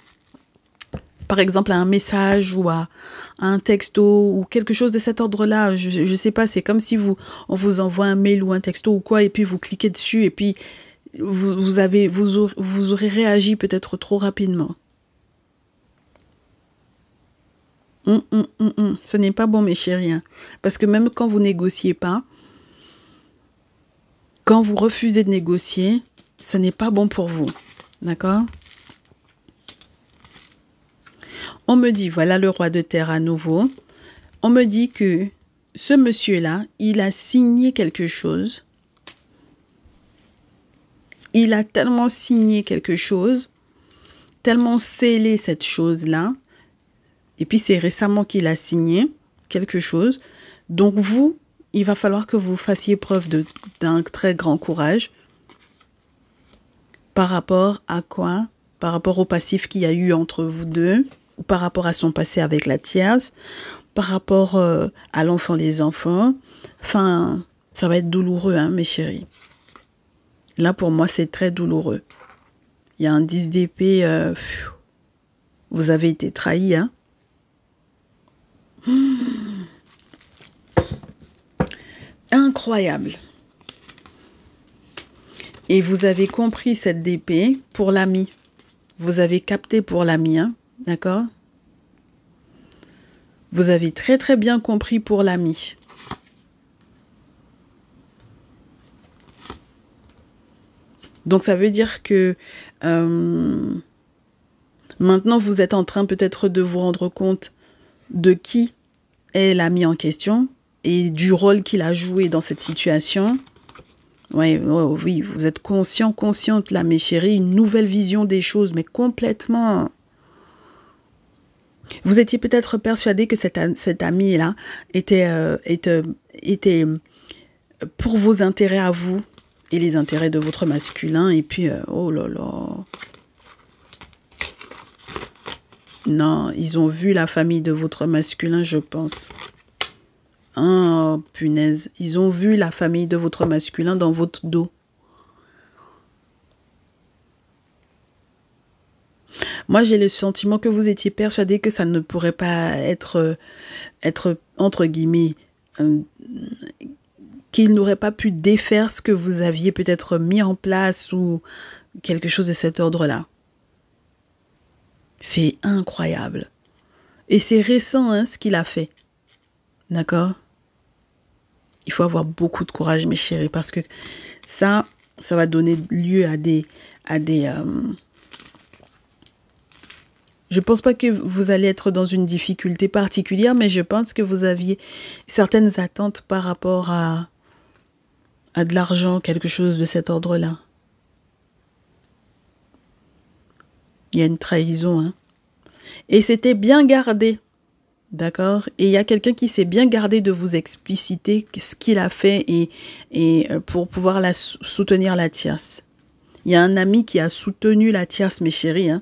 Par exemple, à un message ou à un texto ou quelque chose de cet ordre-là. Je ne sais pas, c'est comme si on vous envoie un mail ou un texto ou quoi et puis vous cliquez dessus et puis vous aurez réagi peut-être trop rapidement. Ce n'est pas bon, mes chéris. Hein. Parce que même quand vous négociez pas, quand vous refusez de négocier, ce n'est pas bon pour vous. D'accord? On me dit, voilà le roi de terre à nouveau. On me dit que ce monsieur-là, il a signé quelque chose. Il a tellement signé quelque chose, tellement scellé cette chose-là. Et puis c'est récemment qu'il a signé quelque chose. Donc vous, il va falloir que vous fassiez preuve d'un très grand courage. Par rapport à quoi? Par rapport au passif qu'il y a eu entre vous deux, ou par rapport à son passé avec la tierce, par rapport à l'enfant des enfants. Enfin, ça va être douloureux, hein, mes chéris. Là, pour moi, c'est très douloureux. Il y a un 10 d'épée. Vous avez été trahi, hein. Incroyable. Et vous avez compris cette épée pour l'ami. Vous avez capté pour l'ami, hein, d'accord? Vous avez très très bien compris pour l'ami. Donc ça veut dire que maintenant vous êtes en train peut-être de vous rendre compte de qui est l'ami en question et du rôle qu'il a joué dans cette situation. Ouais, oh, oui, vous êtes consciente là, mes chéris, une nouvelle vision des choses, mais complètement. Vous étiez peut-être persuadé que cet ami-là était pour vos intérêts à vous et les intérêts de votre masculin. Et puis, oh là là. Non, ils ont vu la famille de votre masculin, je pense. Oh, punaise. Ils ont vu la famille de votre masculin dans votre dos. Moi, j'ai le sentiment que vous étiez persuadé que ça ne pourrait pas être entre guillemets, qu'il n'aurait pas pu défaire ce que vous aviez peut-être mis en place ou quelque chose de cet ordre-là. C'est incroyable. Et c'est récent, hein, ce qu'il a fait. D'accord? Il faut avoir beaucoup de courage, mes chéris, parce que ça va donner lieu à des je pense pas que vous allez être dans une difficulté particulière, mais je pense que vous aviez certaines attentes par rapport à de l'argent, quelque chose de cet ordre-là. Il y a une trahison, hein. Et c'était bien gardé, d'accord? Et il y a quelqu'un qui s'est bien gardé de vous expliciter ce qu'il a fait et pour pouvoir soutenir la tierce. Il y a un ami qui a soutenu la tierce, mes chéris, hein.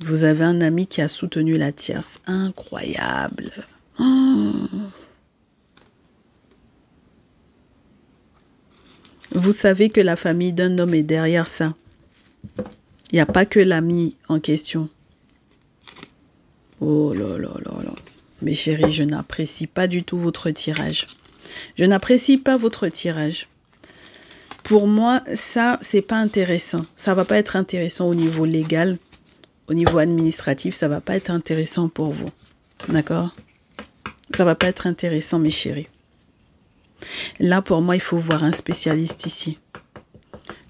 Vous avez un ami qui a soutenu la tierce. Incroyable. Oh. Vous savez que la famille d'un homme est derrière ça. Il n'y a pas que l'ami en question. Oh là là là là. Mes chéris, je n'apprécie pas du tout votre tirage. Je n'apprécie pas votre tirage. Pour moi, ça, c'est pas intéressant. Ça va pas être intéressant au niveau légal. Au niveau administratif, ça va pas être intéressant pour vous. D'accord? Ça va pas être intéressant, mes chéris. Là, pour moi, il faut voir un spécialiste ici.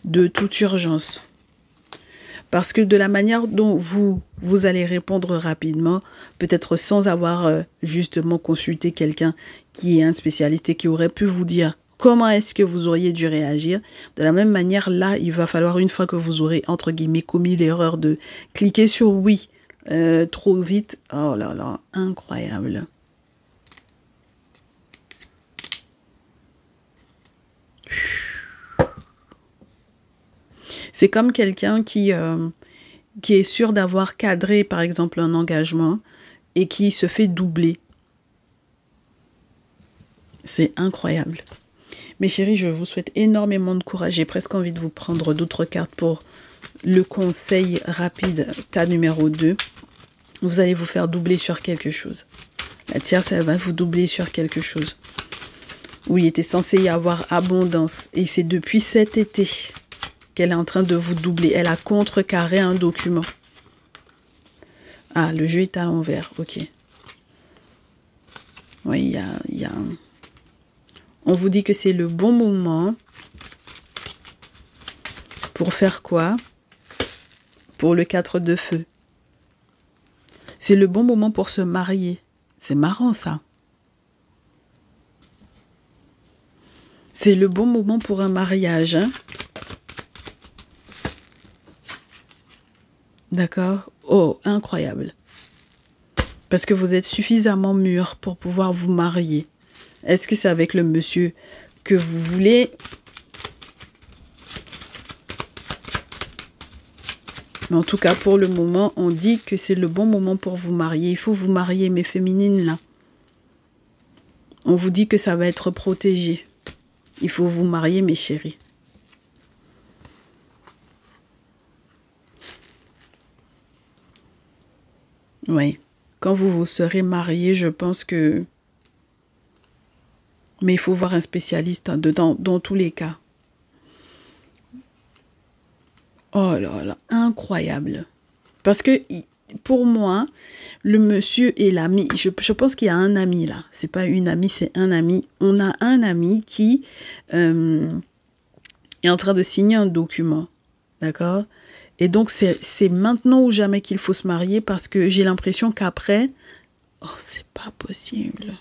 De toute urgence. Parce que de la manière dont vous allez répondre rapidement, peut-être sans avoir justement consulté quelqu'un qui est un spécialiste et qui aurait pu vous dire comment est-ce que vous auriez dû réagir. De la même manière, là, il va falloir, une fois que vous aurez, entre guillemets, commis l'erreur de cliquer sur oui trop vite. Oh là là, incroyable. C'est comme quelqu'un qui est sûr d'avoir cadré, par exemple, un engagement et qui se fait doubler. C'est incroyable. Mes chéris, je vous souhaite énormément de courage. J'ai presque envie de vous prendre d'autres cartes pour le conseil rapide, tas numéro 2. Vous allez vous faire doubler sur quelque chose. La tierce, elle va vous doubler sur quelque chose. Où il était censé y avoir abondance. Et c'est depuis cet été qu'elle est en train de vous doubler. Elle a contrecarré un document. Ah, le jeu est à l'envers. Ok. Oui, il y a on vous dit que c'est le bon moment pour faire quoi? Pour le 4 de feu. C'est le bon moment pour se marier. C'est marrant, ça. C'est le bon moment pour un mariage, hein? D'accord? Oh, incroyable. Parce que vous êtes suffisamment mûr pour pouvoir vous marier. Est-ce que c'est avec le monsieur que vous voulez? Mais en tout cas, pour le moment, on dit que c'est le bon moment pour vous marier. Il faut vous marier, mes féminines, là. On vous dit que ça va être protégé. Il faut vous marier, mes chéris. Oui. Quand vous vous serez mariés, je pense que... Mais il faut voir un spécialiste hein, dans tous les cas. Oh là là, incroyable. Parce que pour moi, le monsieur et l'ami, je pense qu'il y a un ami là. C'est pas une amie, c'est un ami. On a un ami qui est en train de signer un document. D'accord? Et donc, c'est maintenant ou jamais qu'il faut se marier parce que j'ai l'impression qu'après... Oh, c'est pas possible.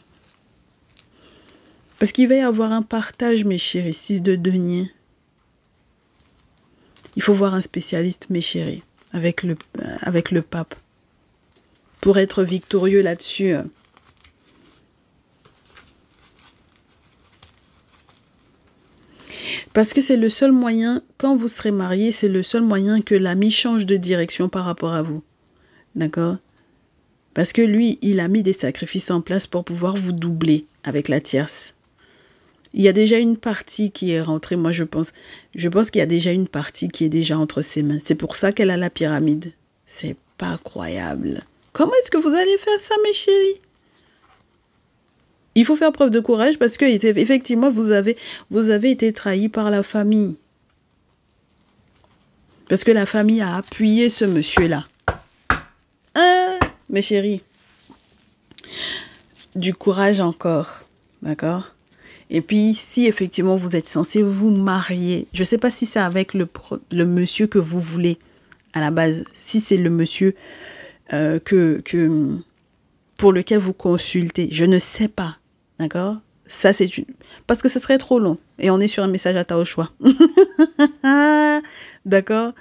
Parce qu'il va y avoir un partage, mes chéris, 6 de denier. Il faut voir un spécialiste, mes chéris, avec le pape. pour être victorieux là-dessus. Parce que c'est le seul moyen, quand vous serez marié, c'est le seul moyen que l'ami change de direction par rapport à vous. D'accord? Parce que lui, il a mis des sacrifices en place pour pouvoir vous doubler avec la tierce. Il y a déjà une partie qui est rentrée, moi je pense. Je pense qu'il y a déjà une partie qui est déjà entre ses mains. C'est pour ça qu'elle a la pyramide. C'est pas croyable. Comment est-ce que vous allez faire ça, mes chéris? Il faut faire preuve de courage parce que effectivement, vous avez été trahi par la famille. Parce que la famille a appuyé ce monsieur-là. Mes chéris. Du courage encore. D'accord? Et puis, si effectivement vous êtes censé vous marier, je ne sais pas si c'est avec le monsieur que vous voulez à la base, si c'est le monsieur pour lequel vous consultez, je ne sais pas, d'accord? Ça, c'est parce que ce serait trop long et on est sur un message à ta au choix. D'accord?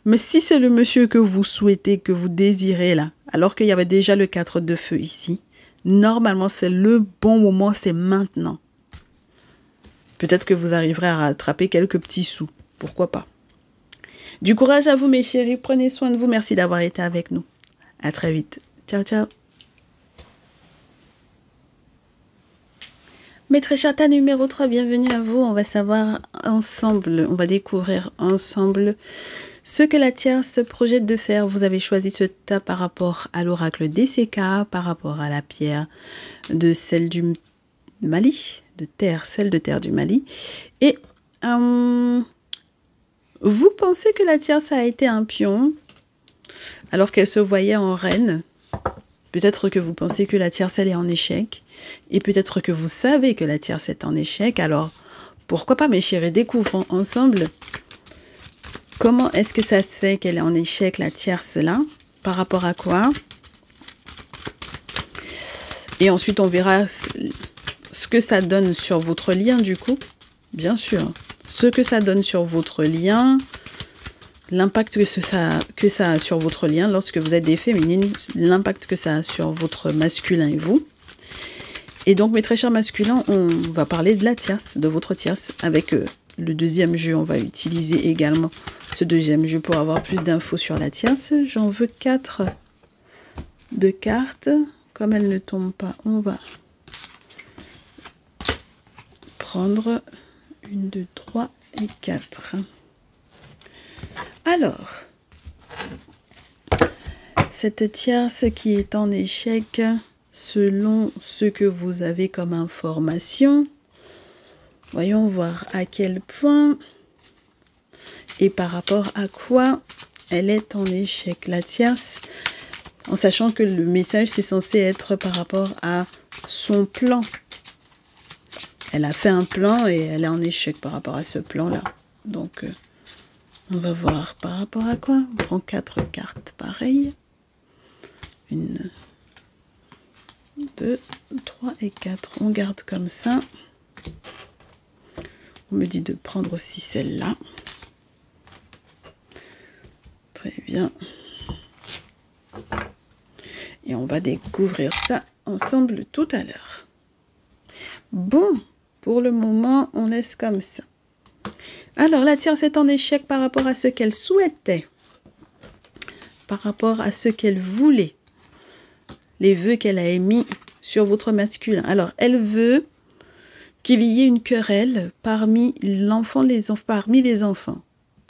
Mais si c'est le monsieur que vous souhaitez, que vous désirez là, alors qu'il y avait déjà le 4 de feu ici, normalement, c'est le bon moment, c'est maintenant. Peut-être que vous arriverez à rattraper quelques petits sous. Pourquoi pas? Du courage à vous, mes chéris. Prenez soin de vous. Merci d'avoir été avec nous. À très vite. Ciao, ciao. Maître Chata numéro 3, bienvenue à vous. On va savoir ensemble, on va découvrir ensemble ce que la tierce se projette de faire. Vous avez choisi ce tas par rapport à l'oracle DCK, par rapport à la pierre de celle du Mali, de terre, celle de terre du Mali. Et vous pensez que la tierce a été un pion alors qu'elle se voyait en reine? Peut-être que vous pensez que la tierce, elle est en échec. Et peut-être que vous savez que la tierce est en échec. Alors, pourquoi pas, mes chéris, découvrons ensemble comment est-ce que ça se fait qu'elle est en échec, la tierce, là. Par rapport à quoi? Et ensuite, on verra ce que ça donne sur votre lien, du coup. Bien sûr. Ce que ça donne sur votre lien, l'impact que ça a sur votre lien lorsque vous êtes des féminines, l'impact que ça a sur votre masculin et vous. Et donc, mes très chers masculins, on va parler de la tierce, de votre tierce. Avec le deuxième jeu, on va utiliser également ce deuxième jeu pour avoir plus d'infos sur la tierce. J'en veux 4 de cartes. Comme elles ne tombent pas, on va prendre 1, 2, 3 et 4. Alors, cette tierce qui est en échec, selon ce que vous avez comme information, voyons voir à quel point et par rapport à quoi elle est en échec, la tierce, en sachant que le message c'est censé être par rapport à son plan. Elle a fait un plan et elle est en échec par rapport à ce plan-là. Donc, on va voir par rapport à quoi. On prend 4 cartes pareilles. 1, 2, 3 et 4. On garde comme ça. On me dit de prendre aussi celle-là. Très bien. Et on va découvrir ça ensemble tout à l'heure. Bon, pour le moment, on laisse comme ça. Alors, la tierce est en échec par rapport à ce qu'elle souhaitait. Par rapport à ce qu'elle voulait. Les vœux qu'elle a émis sur votre masculin. Alors, elle veut qu'il y ait une querelle parmi les enfants.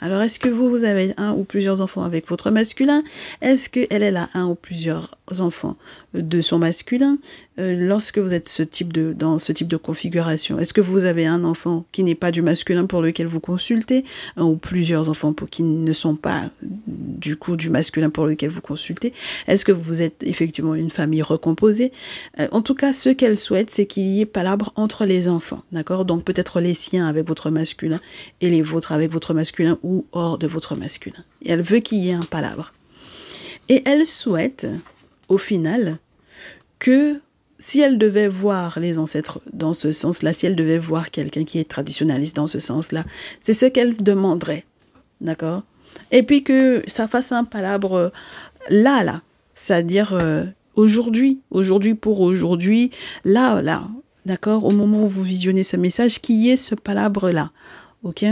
Alors, est-ce que vous avez un ou plusieurs enfants avec votre masculin? Est-ce qu'elle a un ou plusieurs enfants de son masculin? Lorsque vous êtes dans ce type de configuration, est-ce que vous avez un enfant qui n'est pas du masculin pour lequel vous consultez? Un ou plusieurs enfants qui ne sont pas du coup du masculin pour lequel vous consultez? Est-ce que vous êtes effectivement une famille recomposée? En tout cas, ce qu'elle souhaite, c'est qu'il y ait palabre entre les enfants. D'accord? Donc peut-être les siens avec votre masculin et les vôtres avec votre masculin ou hors de votre masculin. Et elle veut qu'il y ait un palabre. Et elle souhaite, au final, que si elle devait voir les ancêtres dans ce sens-là, si elle devait voir quelqu'un qui est traditionnaliste dans ce sens-là, c'est ce qu'elle demanderait. D'accord? Et puis que ça fasse un palabre là. c'est-à-dire aujourd'hui pour aujourd'hui, là, d'accord, au moment où vous visionnez ce message, qu'il y ait ce palabre-là, ok?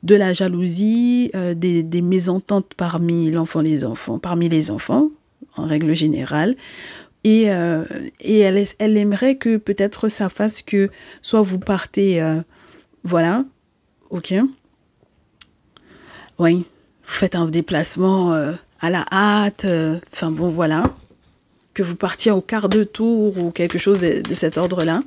De la jalousie, des mésententes parmi parmi les enfants, en règle générale. Et elle aimerait que peut-être ça fasse que soit vous partez, voilà, ok, oui, vous faites un déplacement à la hâte, enfin bon, voilà, que vous partiez au quart de tour ou quelque chose de cet ordre-là.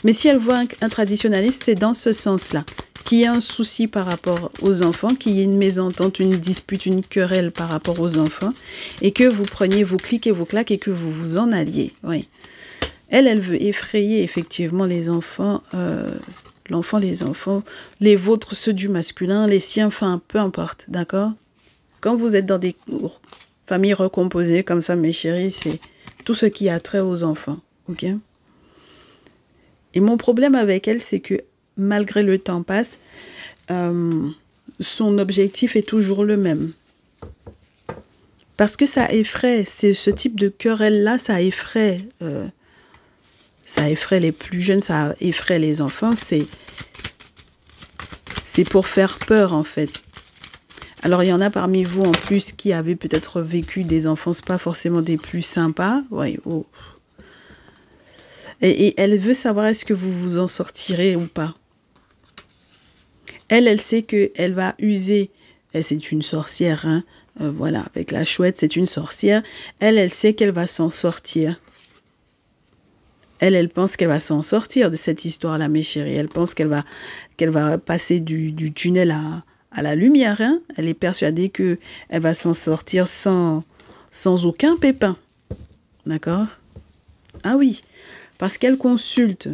Mais si elle voit un traditionnaliste, c'est dans ce sens-là. Qu'il y ait un souci par rapport aux enfants, qu'il y ait une mésentente, une dispute, une querelle par rapport aux enfants, et que vous preniez vos clics et vos claques et que vous vous en alliez. Oui. Elle veut effrayer effectivement les enfants, les enfants, les vôtres, ceux du masculin, les siens, enfin, peu importe, d'accord? Quand vous êtes dans des familles recomposées comme ça, mes chéris, c'est tout ce qui a trait aux enfants, ok? Et mon problème avec elle, c'est que malgré le temps passe, son objectif est toujours le même. Parce que ça effraie, c'est ce type de querelle-là, ça effraie les plus jeunes, ça effraie les enfants, c'est pour faire peur en fait. Alors il y en a parmi vous en plus qui avaient peut-être vécu des enfances pas forcément des plus sympas, ouais, oh. Et elle veut savoir est-ce que vous vous en sortirez ou pas. Elle sait qu'elle va user, c'est une sorcière, hein, voilà, avec la chouette, c'est une sorcière. Elle sait qu'elle va s'en sortir. Elle pense qu'elle va s'en sortir de cette histoire-là, mes chéris. Elle pense qu'elle va passer du tunnel à la lumière, hein. Elle est persuadée qu'elle va s'en sortir sans aucun pépin. D'accord? Ah oui, parce qu'elle consulte.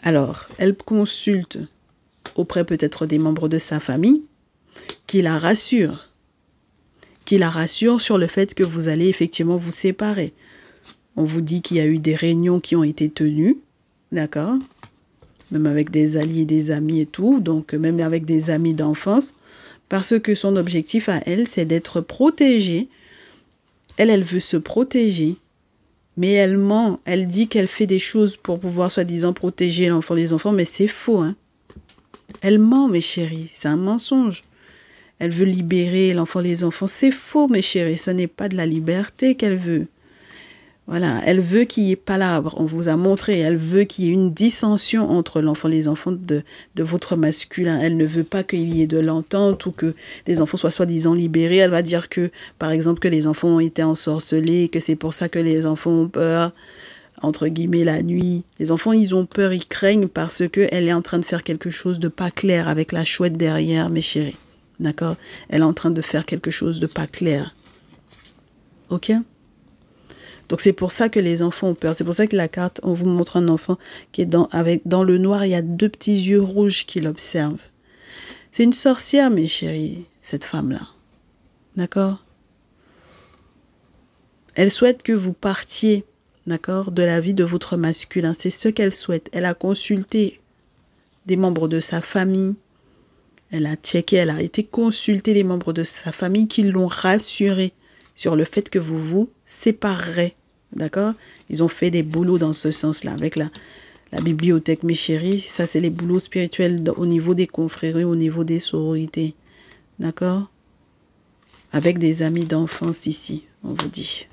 Alors, elle consulte auprès peut-être des membres de sa famille, qui la rassurent sur le fait que vous allez effectivement vous séparer. On vous dit qu'il y a eu des réunions qui ont été tenues, d'accord? Même avec des alliés, des amis et tout, donc même avec des amis d'enfance, parce que son objectif à elle, c'est d'être protégée. Elle veut se protéger, mais elle ment. Elle dit qu'elle fait des choses pour pouvoir soi-disant protéger les enfants, mais c'est faux, hein? Elle ment, mes chéris, c'est un mensonge. Elle veut libérer les enfants. C'est faux, mes chéris, ce n'est pas de la liberté qu'elle veut. Voilà, elle veut qu'il y ait palabre, on vous a montré, elle veut qu'il y ait une dissension entre les enfants de votre masculin. Elle ne veut pas qu'il y ait de l'entente ou que les enfants soient soi-disant libérés. Elle va dire que, par exemple, que les enfants ont été ensorcelés, que c'est pour ça que les enfants ont peur, entre guillemets, la nuit. Les enfants, ils ont peur, ils craignent parce qu'elle est en train de faire quelque chose de pas clair avec la chouette derrière, mes chéris. D'accord? Elle est en train de faire quelque chose de pas clair. Ok? Donc c'est pour ça que les enfants ont peur. C'est pour ça que la carte, on vous montre un enfant qui est dans le noir, il y a 2 petits yeux rouges qui l'observent. C'est une sorcière, mes chéris, cette femme-là. D'accord? Elle souhaite que vous partiez, d'accord, de la vie de votre masculin. C'est ce qu'elle souhaite. Elle a consulté des membres de sa famille. Elle a checké, elle a été consulter les membres de sa famille qui l'ont rassurée sur le fait que vous vous séparerez. D'accord? Ils ont fait des boulots dans ce sens-là. Avec la bibliothèque, mes chéris, ça c'est les boulots spirituels au niveau des confréries, au niveau des sororités. D'accord? Avec des amis d'enfance ici, on vous dit.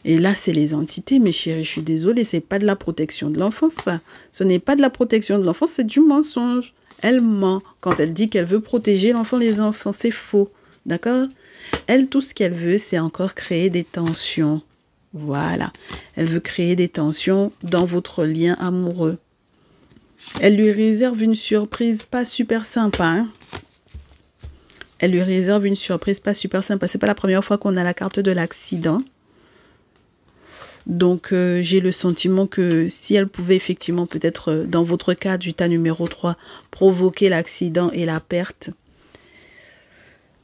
Et là, c'est les entités, mes chéris, je suis désolée, c'est pas de la protection de l'enfance, ça. Ce n'est pas de la protection de l'enfance, c'est du mensonge. Elle ment quand elle dit qu'elle veut protéger les enfants, c'est faux. D'accord? Elle, tout ce qu'elle veut, c'est encore créer des tensions. Voilà. Elle veut créer des tensions dans votre lien amoureux. Elle lui réserve une surprise pas super sympa. Hein? Elle lui réserve une surprise pas super sympa. C'est pas la première fois qu'on a la carte de l'accident. Donc, j'ai le sentiment que si elle pouvait effectivement, peut-être dans votre cas du tas numéro 3, provoquer l'accident et la perte,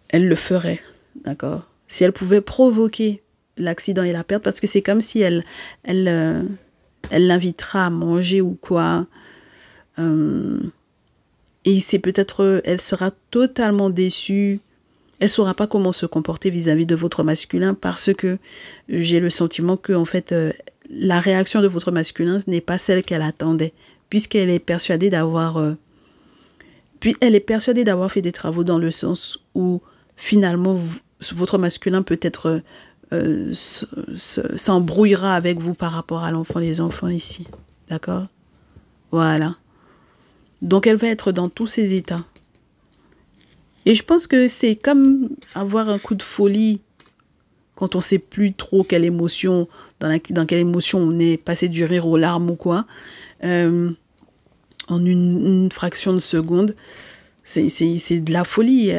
elle le ferait. D'accord? Si elle pouvait provoquer l'accident et la perte, parce que c'est comme si elle l'invitera à manger ou quoi. Et c'est peut-être, elle sera totalement déçue. elle saura pas comment se comporter vis-à-vis de votre masculin parce que j'ai le sentiment que, en fait, la réaction de votre masculin n'est pas celle qu'elle attendait, puisqu'elle est persuadée d'avoir fait des travaux dans le sens où, finalement, votre masculin peut-être s'embrouillera avec vous par rapport à l'enfant des enfants ici. D'accord? Voilà. Donc, elle va être dans tous ces états. Et je pense que c'est comme avoir un coup de folie quand on ne sait plus trop quelle émotion, dans quelle émotion on est, passé du rire aux larmes ou quoi, en une fraction de seconde. C'est de la folie.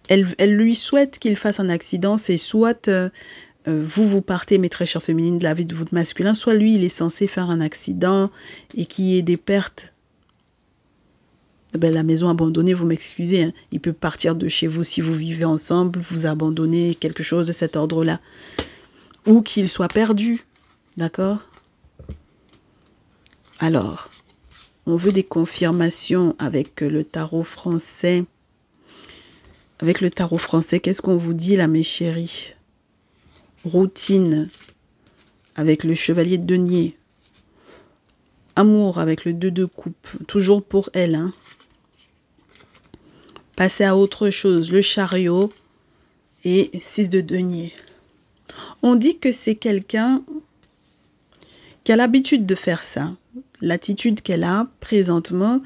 Elle lui souhaite qu'il fasse un accident, c'est soit vous partez, mes très chères féminines, de la vie de votre masculin, soit lui, il est censé faire un accident et qu'il y ait des pertes. Ben, la maison abandonnée, vous m'excusez, hein, il peut partir de chez vous si vous vivez ensemble, vous abandonner, quelque chose de cet ordre-là. Ou qu'il soit perdu, d'accord? Alors, on veut des confirmations avec le tarot français. Avec le tarot français, qu'est-ce qu'on vous dit là, mes chéris? Routine, avec le chevalier de denier. Amour, avec le 2 de coupe, toujours pour elle, hein. Passer à autre chose, le chariot et 6 de denier. On dit que c'est quelqu'un qui a l'habitude de faire ça. L'attitude qu'elle a présentement,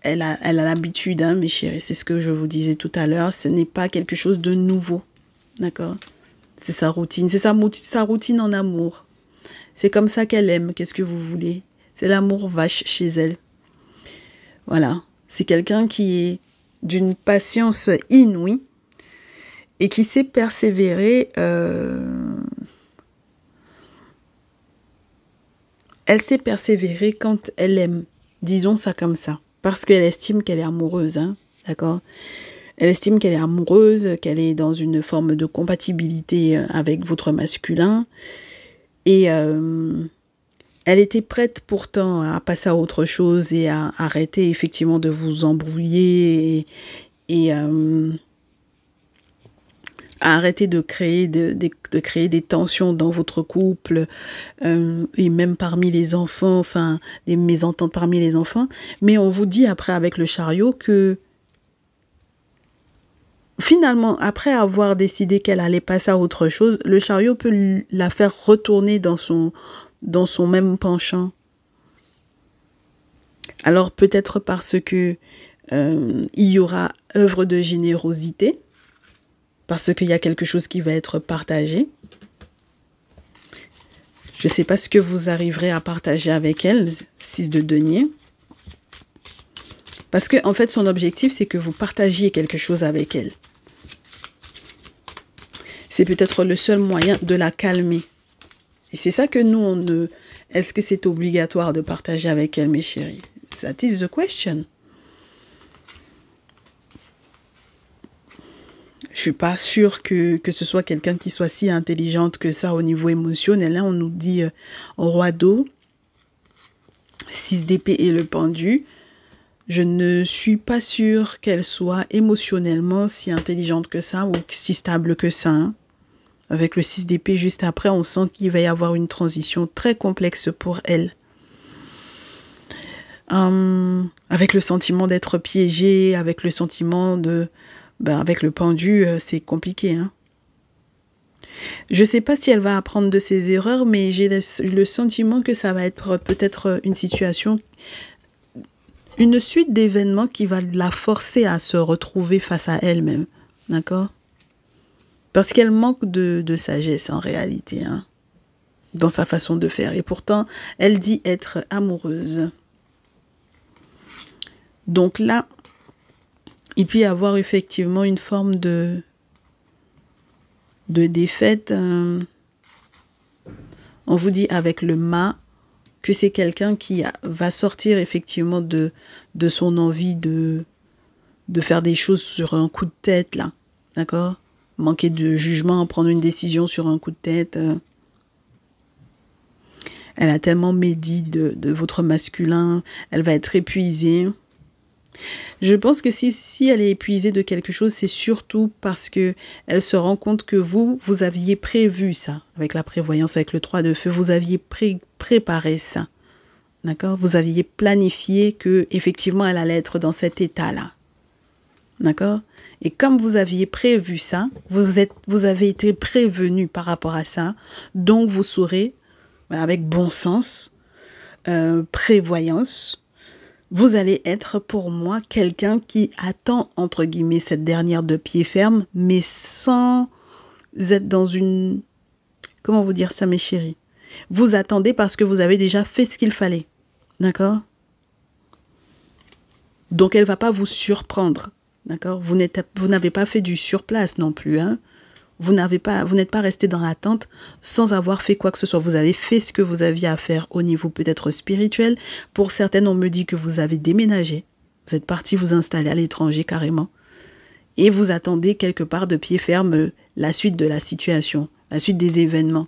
elle a l'habitude, hein, mes chéris, c'est ce que je vous disais tout à l'heure, ce n'est pas quelque chose de nouveau, d'accord? C'est sa routine, c'est sa routine en amour. C'est comme ça qu'elle aime, qu'est-ce que vous voulez? C'est l'amour vache chez elle. Voilà, c'est quelqu'un qui est d'une patience inouïe et qui sait persévérer. Elle sait persévérer quand elle aime, disons ça comme ça, parce qu'elle estime qu'elle est amoureuse, hein, d'accord? Elle estime qu'elle est amoureuse, qu'elle est dans une forme de compatibilité avec votre masculin. Et elle était prête pourtant à passer à autre chose et à arrêter effectivement de vous embrouiller et à arrêter de créer des tensions dans votre couple et même parmi les enfants, enfin des mésententes parmi les enfants. Mais on vous dit après avec le chariot que finalement, après avoir décidé qu'elle allait passer à autre chose, le chariot peut la faire retourner dans son même penchant. Alors peut-être parce que il y aura œuvre de générosité, parce qu'il y a quelque chose qui va être partagé. Je ne sais pas ce que vous arriverez à partager avec elle, 6 de denier. Parce que en fait, son objectif, c'est que vous partagiez quelque chose avec elle. C'est peut-être le seul moyen de la calmer. Et c'est ça que nous, on ne... Est-ce que c'est obligatoire de partager avec elle, mes chéris? That is the question. Je suis pas sûre que ce soit quelqu'un qui soit si intelligente que ça au niveau émotionnel. Là, on nous dit roi d'eau, 6 d'épée et le pendu. Je ne suis pas sûre qu'elle soit émotionnellement si intelligente que ça ou si stable que ça, hein. Avec le 6 d'épée juste après, on sent qu'il va y avoir une transition très complexe pour elle. Avec le sentiment d'être piégée, avec le sentiment de... Ben, avec le pendu, c'est compliqué, hein. Je ne sais pas si elle va apprendre de ses erreurs, mais j'ai le sentiment que ça va être peut-être une situation, une suite d'événements qui va la forcer à se retrouver face à elle-même. D'accord? Parce qu'elle manque de sagesse en réalité, hein, dans sa façon de faire. Et pourtant, elle dit être amoureuse. Donc là, il peut y avoir effectivement une forme de défaite. On vous dit avec le mât que c'est quelqu'un qui va sortir effectivement de son envie de faire des choses sur un coup de tête, là. D'accord? Manquer de jugement, prendre une décision sur un coup de tête. Elle a tellement médit de votre masculin, elle va être épuisée. Je pense que si elle est épuisée de quelque chose, c'est surtout parce que elle se rend compte que vous aviez prévu ça. Avec la prévoyance, avec le 3 de feu, vous aviez préparé ça. D'accord? Vous aviez planifié que effectivement elle allait être dans cet état-là. D'accord? Et comme vous aviez prévu ça, vous avez été prévenu par rapport à ça, donc vous saurez, avec bon sens, prévoyance, vous allez être pour moi quelqu'un qui attend, entre guillemets, cette dernière de pied ferme, mais sans être dans une... Comment vous dire ça, mes chéris? Vous attendez parce que vous avez déjà fait ce qu'il fallait. D'accord? Donc, elle ne va pas vous surprendre. D'accord? Vous n'avez pas fait du surplace non plus. Hein? Vous n'êtes pas resté dans l'attente sans avoir fait quoi que ce soit. Vous avez fait ce que vous aviez à faire au niveau peut-être spirituel. Pour certaines, on me dit que vous avez déménagé. Vous êtes parti vous installer à l'étranger carrément. Et vous attendez quelque part de pied ferme la suite de la situation, la suite des événements.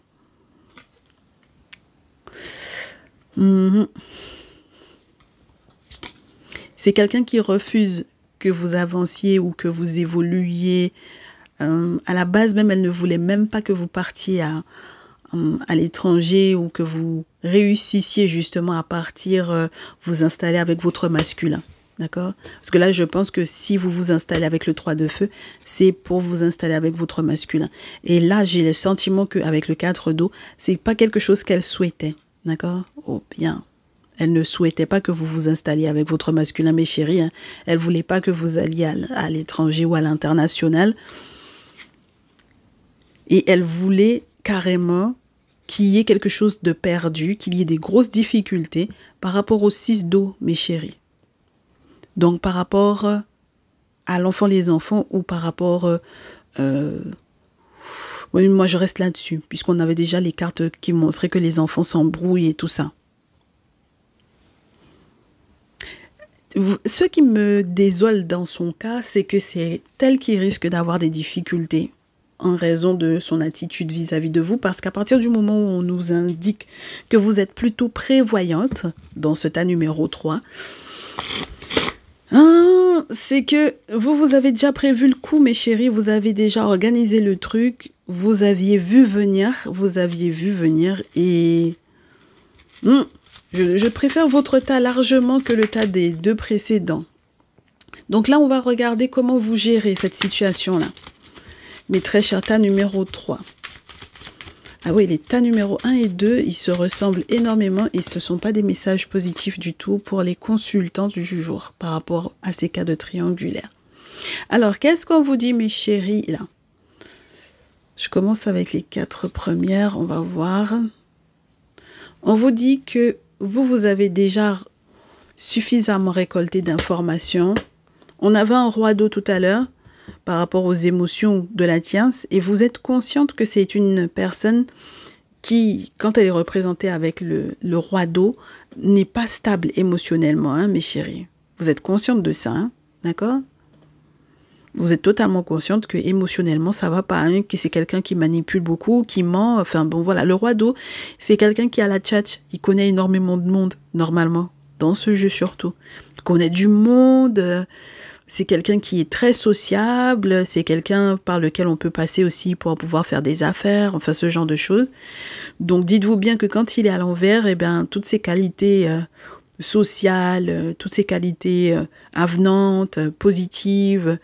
C'est quelqu'un qui refuse que vous avanciez ou que vous évoluiez. À la base, même, elle ne voulait même pas que vous partiez à l'étranger ou que vous réussissiez justement à partir vous installer avec votre masculin. D'accord? Parce que là, je pense que si vous vous installez avec le 3 de feu, c'est pour vous installer avec votre masculin. Et là, j'ai le sentiment qu'avec le 4 d'eau, c'est pas quelque chose qu'elle souhaitait. D'accord? Oh, bien. Elle ne souhaitait pas que vous vous installiez avec votre masculin, mes chéris. Hein. Elle ne voulait pas que vous alliez à l'étranger ou à l'international. Et elle voulait carrément qu'il y ait quelque chose de perdu, qu'il y ait des grosses difficultés par rapport au 6 d'eau, mes chéris. Donc, par rapport à l'enfant, les enfants, ou par rapport... oui, moi, je reste là-dessus, puisqu'on avait déjà les cartes qui montraient que les enfants s'embrouillent et tout ça. Ce qui me désole dans son cas, c'est que c'est elle qui risque d'avoir des difficultés en raison de son attitude vis-à-vis de vous, parce qu'à partir du moment où on nous indique que vous êtes plutôt prévoyante dans ce tas numéro 3, c'est que vous avez déjà prévu le coup, mes chéris, vous avez déjà organisé le truc, vous aviez vu venir et... Je préfère votre tas largement que le tas des 2 précédents. Donc là, on va regarder comment vous gérez cette situation-là. Mes très chers tas numéro 3. Ah oui, les tas numéro 1 et 2, ils se ressemblent énormément et ce ne sont pas des messages positifs du tout pour les consultants du jour par rapport à ces cas de triangulaire. Alors, qu'est-ce qu'on vous dit, mes chéris, là? Je commence avec les 4 premières, on va voir. On vous dit que vous avez déjà suffisamment récolté d'informations. On avait un roi d'eau tout à l'heure par rapport aux émotions de la tierce et vous êtes consciente que c'est une personne qui, quand elle est représentée avec le roi d'eau, n'est pas stable émotionnellement, hein, mes chéris. Vous êtes consciente de ça, hein, d'accord? Vous êtes totalement consciente que émotionnellement ça va pas, hein, que c'est quelqu'un qui manipule beaucoup, qui ment, enfin bon voilà, le roi d'eau, c'est quelqu'un qui a la tchatch, il connaît énormément de monde, normalement, dans ce jeu surtout. Il connaît du monde, c'est quelqu'un qui est très sociable, c'est quelqu'un par lequel on peut passer aussi pour pouvoir faire des affaires, enfin ce genre de choses. Donc dites-vous bien que quand il est à l'envers, eh bien toutes ces qualités sociales, toutes ces qualités avenantes, positives,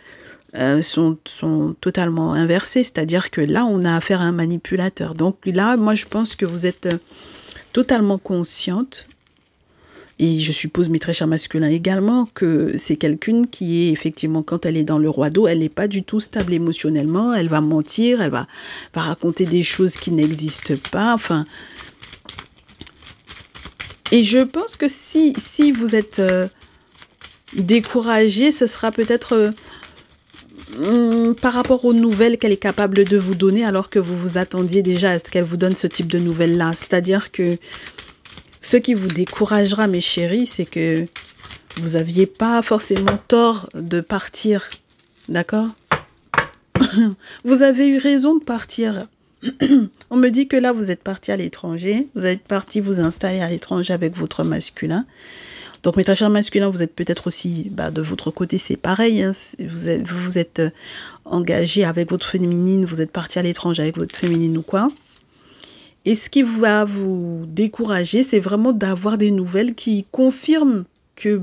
sont totalement inversées, c'est-à-dire que là, on a affaire à un manipulateur. Donc là, moi, je pense que vous êtes totalement consciente, et je suppose mes très chers masculins également, que c'est quelqu'un qui est effectivement, quand elle est dans le roi d'eau, elle n'est pas du tout stable émotionnellement, elle va mentir, elle va raconter des choses qui n'existent pas, enfin... Et je pense que si vous êtes découragé, ce sera peut-être... par rapport aux nouvelles qu'elle est capable de vous donner alors que vous vous attendiez déjà à ce qu'elle vous donne ce type de nouvelles-là. C'est-à-dire que ce qui vous découragera, mes chéris, c'est que vous n'aviez pas forcément tort de partir. D'accord? Vous avez eu raison de partir. On me dit que là, vous êtes parti à l'étranger. Vous êtes parti vous installer à l'étranger avec votre masculin. Donc, mes très chers masculins, vous êtes peut-être aussi, de votre côté, c'est pareil. Hein, vous êtes engagé avec votre féminine, vous êtes parti à l'étranger avec votre féminine ou quoi. Et ce qui va vous décourager, c'est vraiment d'avoir des nouvelles qui confirment que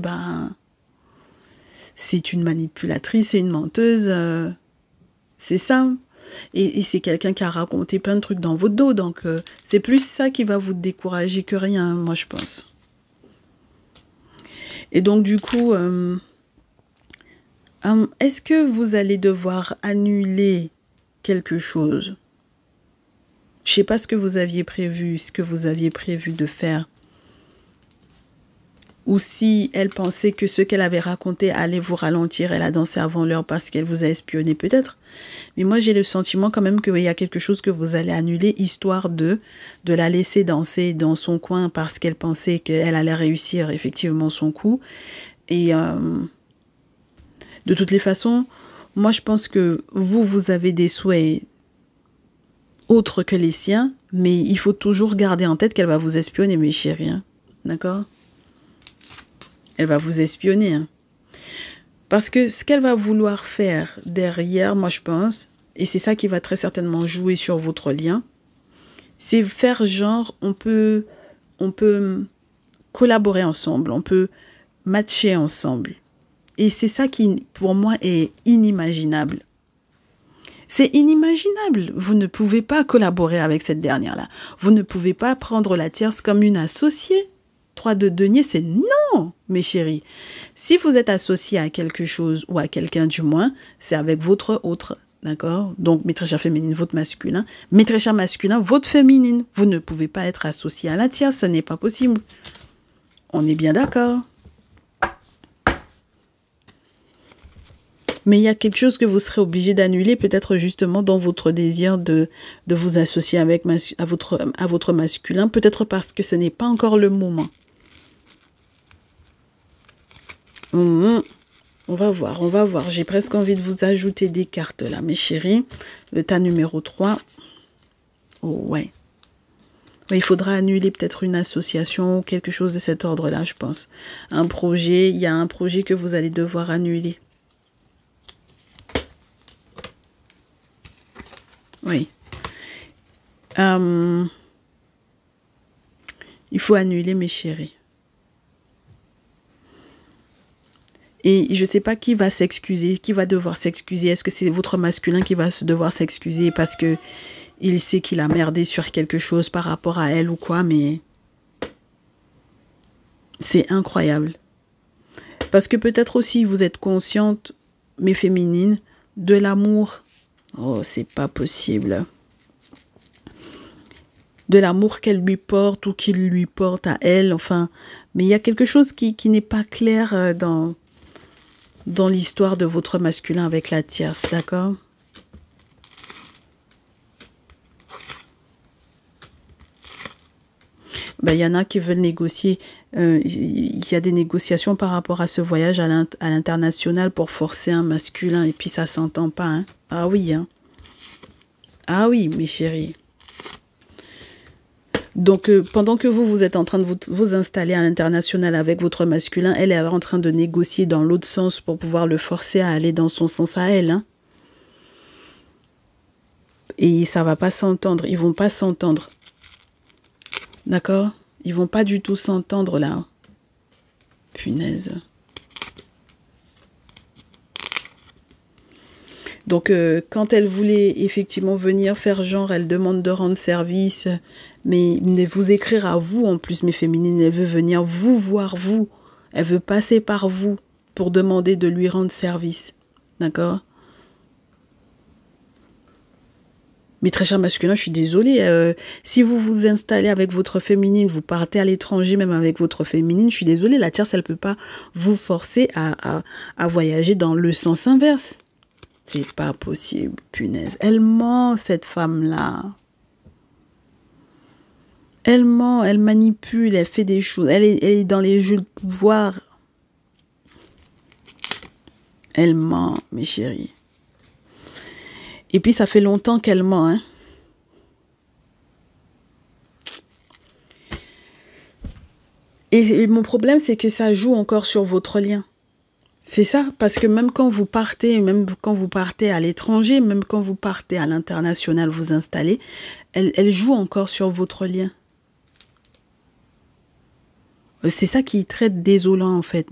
c'est une manipulatrice, c'est une menteuse. C'est ça. Et c'est quelqu'un qui a raconté plein de trucs dans votre dos. Donc, c'est plus ça qui va vous décourager que rien, moi, je pense. Et donc, du coup, est-ce que vous allez devoir annuler quelque chose? Je sais pas ce que vous aviez prévu de faire. Ou si elle pensait que ce qu'elle avait raconté allait vous ralentir, elle a dansé avant l'heure parce qu'elle vous a espionné peut-être. Mais moi, j'ai le sentiment quand même qu'il y a quelque chose que vous allez annuler, histoire de la laisser danser dans son coin parce qu'elle pensait qu'elle allait réussir effectivement son coup. Et de toutes les façons, moi, je pense que vous avez des souhaits autres que les siens, mais il faut toujours garder en tête qu'elle va vous espionner, mes chéris. Hein. D'accord ? Elle va vous espionner. Hein. Parce que ce qu'elle va vouloir faire derrière, moi je pense, et c'est ça qui va très certainement jouer sur votre lien, c'est faire genre, on peut collaborer ensemble, on peut matcher ensemble. Et c'est ça qui, pour moi, est inimaginable. C'est inimaginable. Vous ne pouvez pas collaborer avec cette dernière-là. Vous ne pouvez pas prendre la tierce comme une associée. 3 de denier, c'est non, mes chéris. Si vous êtes associé à quelque chose ou à quelqu'un du moins, c'est avec votre autre, d'accord? Donc, mes très chers féminines, votre masculin. Mes très chers masculins, votre féminine. Vous ne pouvez pas être associé à la tierce, ce n'est pas possible. On est bien d'accord. Mais il y a quelque chose que vous serez obligé d'annuler, peut-être justement dans votre désir de vous associer avec à votre masculin, peut-être parce que ce n'est pas encore le moment. On va voir. J'ai presque envie de vous ajouter des cartes là, mes chéris. Le tas numéro 3. Oh ouais. Il faudra annuler peut-être une association ou quelque chose de cet ordre-là, je pense. Un projet, il y a un projet que vous allez devoir annuler. Oui. Il faut annuler, mes chéris. Et je ne sais pas qui va s'excuser, qui va devoir s'excuser. Est-ce que c'est votre masculin qui va devoir s'excuser parce que il sait qu'il a merdé sur quelque chose par rapport à elle ou quoi, mais c'est incroyable. Parce que peut-être aussi vous êtes consciente, mes féminines, de l'amour. Oh, c'est pas possible. De l'amour qu'elle lui porte ou qu'il lui porte à elle, enfin. Mais il y a quelque chose qui n'est pas clair dans l'histoire de votre masculin avec la tierce, d'accord? Il y en a qui veulent négocier. Il y a des négociations par rapport à ce voyage à l'international pour forcer un masculin et puis ça s'entend pas. Hein? Ah oui, hein? Ah oui, mes chéris. Donc, pendant que vous êtes en train de vous installer à l'international avec votre masculin, elle est en train de négocier dans l'autre sens pour pouvoir le forcer à aller dans son sens à elle. Hein? Et ça va pas s'entendre. Ils vont pas s'entendre. D'accord? Ils vont pas du tout s'entendre là. Punaise. Donc, quand elle voulait effectivement venir faire genre, elle demande de rendre service, mais vous écrire à vous en plus, mes féminines, elle veut venir vous voir, vous. Elle veut passer par vous pour demander de lui rendre service. D'accord? Mais très cher masculin, je suis désolée. Si vous vous installez avec votre féminine, vous partez à l'étranger même avec votre féminine, je suis désolée, la tierce, elle ne peut pas vous forcer à voyager dans le sens inverse. C'est pas possible, punaise. Elle ment, cette femme-là. Elle ment, elle manipule, elle fait des choses. Elle est dans les jeux de pouvoir. Elle ment, mes chéris. Et puis, ça fait longtemps qu'elle ment, hein. Et mon problème, c'est que ça joue encore sur votre lien. C'est ça, parce que même quand vous partez à l'étranger, même quand vous partez à l'international, vous installez, elle joue encore sur votre lien. C'est ça qui est très désolant, en fait.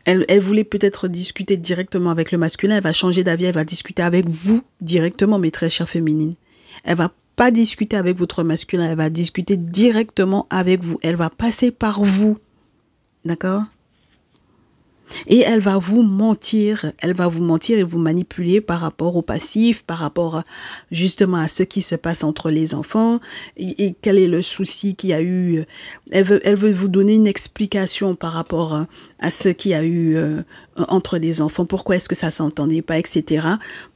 Elle voulait peut-être discuter directement avec le masculin, elle va changer d'avis, elle va discuter avec vous directement, mes très chères féminines. Elle va pas discuter avec votre masculin, elle va discuter directement avec vous. Elle va passer par vous. D'accord? Et elle va vous mentir et vous manipuler par rapport au passif, par rapport justement à ce qui se passe entre les enfants et quel est le souci qu'il y a eu. Elle veut vous donner une explication par rapport à ce qu'il y a eu entre les enfants, pourquoi est-ce que ça s'entendait pas, etc.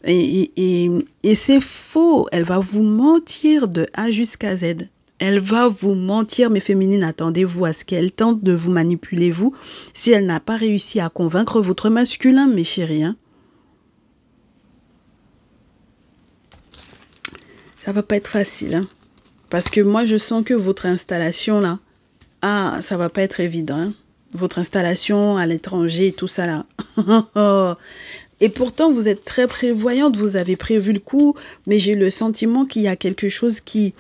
Et c'est faux, elle va vous mentir de A jusqu'à Z. Elle va vous mentir, mes féminines, attendez-vous à ce qu'elle tente de vous manipuler, vous, si elle n'a pas réussi à convaincre votre masculin, mes chéris. Hein. Ça va pas être facile, hein. Parce que moi, je sens que votre installation, là, ça va pas être évident, hein. Votre installation à l'étranger, tout ça, là. Et pourtant, vous êtes très prévoyante, vous avez prévu le coup, mais j'ai le sentiment qu'il y a quelque chose qui...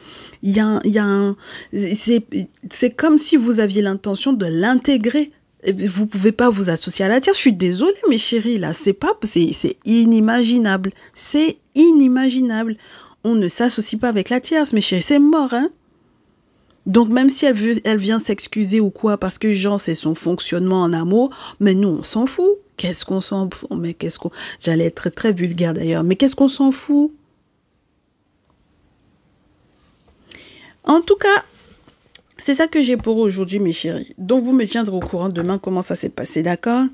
C'est comme si vous aviez l'intention de l'intégrer. Vous pouvez pas vous associer à la tierce. Je suis désolée, mes chéris, là. C'est inimaginable. C'est inimaginable. On ne s'associe pas avec la tierce, mes chéris. C'est mort, hein. Donc, même si elle vient s'excuser ou quoi, parce que, genre, c'est son fonctionnement en amour, mais nous, on s'en fout. Qu'est-ce qu'on s'en fout? Mais qu'est-ce qu'on... J'allais être très, très vulgaire, d'ailleurs. Mais qu'est-ce qu'on s'en fout? En tout cas, c'est ça que j'ai pour aujourd'hui, mes chéris. Donc, vous me tiendrez au courant demain comment ça s'est passé, d'accord?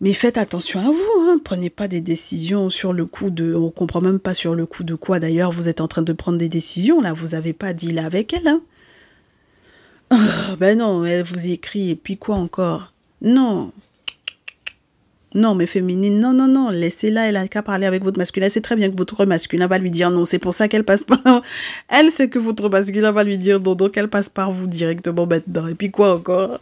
Mais faites attention à vous, hein. Prenez pas des décisions sur le coup de... On comprend même pas sur le coup de quoi, d'ailleurs, vous êtes en train de prendre des décisions, là. Vous n'avez pas dit là avec elle, hein. Oh, ben non, elle vous écrit, et puis quoi encore? Non. Non, mais féminine, non, non, non, laissez-la, elle a qu'à parler avec votre masculin. C'est très bien que votre masculin va lui dire non, c'est pour ça qu'elle passe par... Elle sait que votre masculin va lui dire non, donc elle passe par vous directement maintenant. Et puis quoi encore?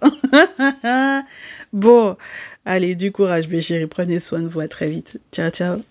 Bon, allez, du courage, mes chéris, prenez soin de vous, à très vite. Ciao, ciao.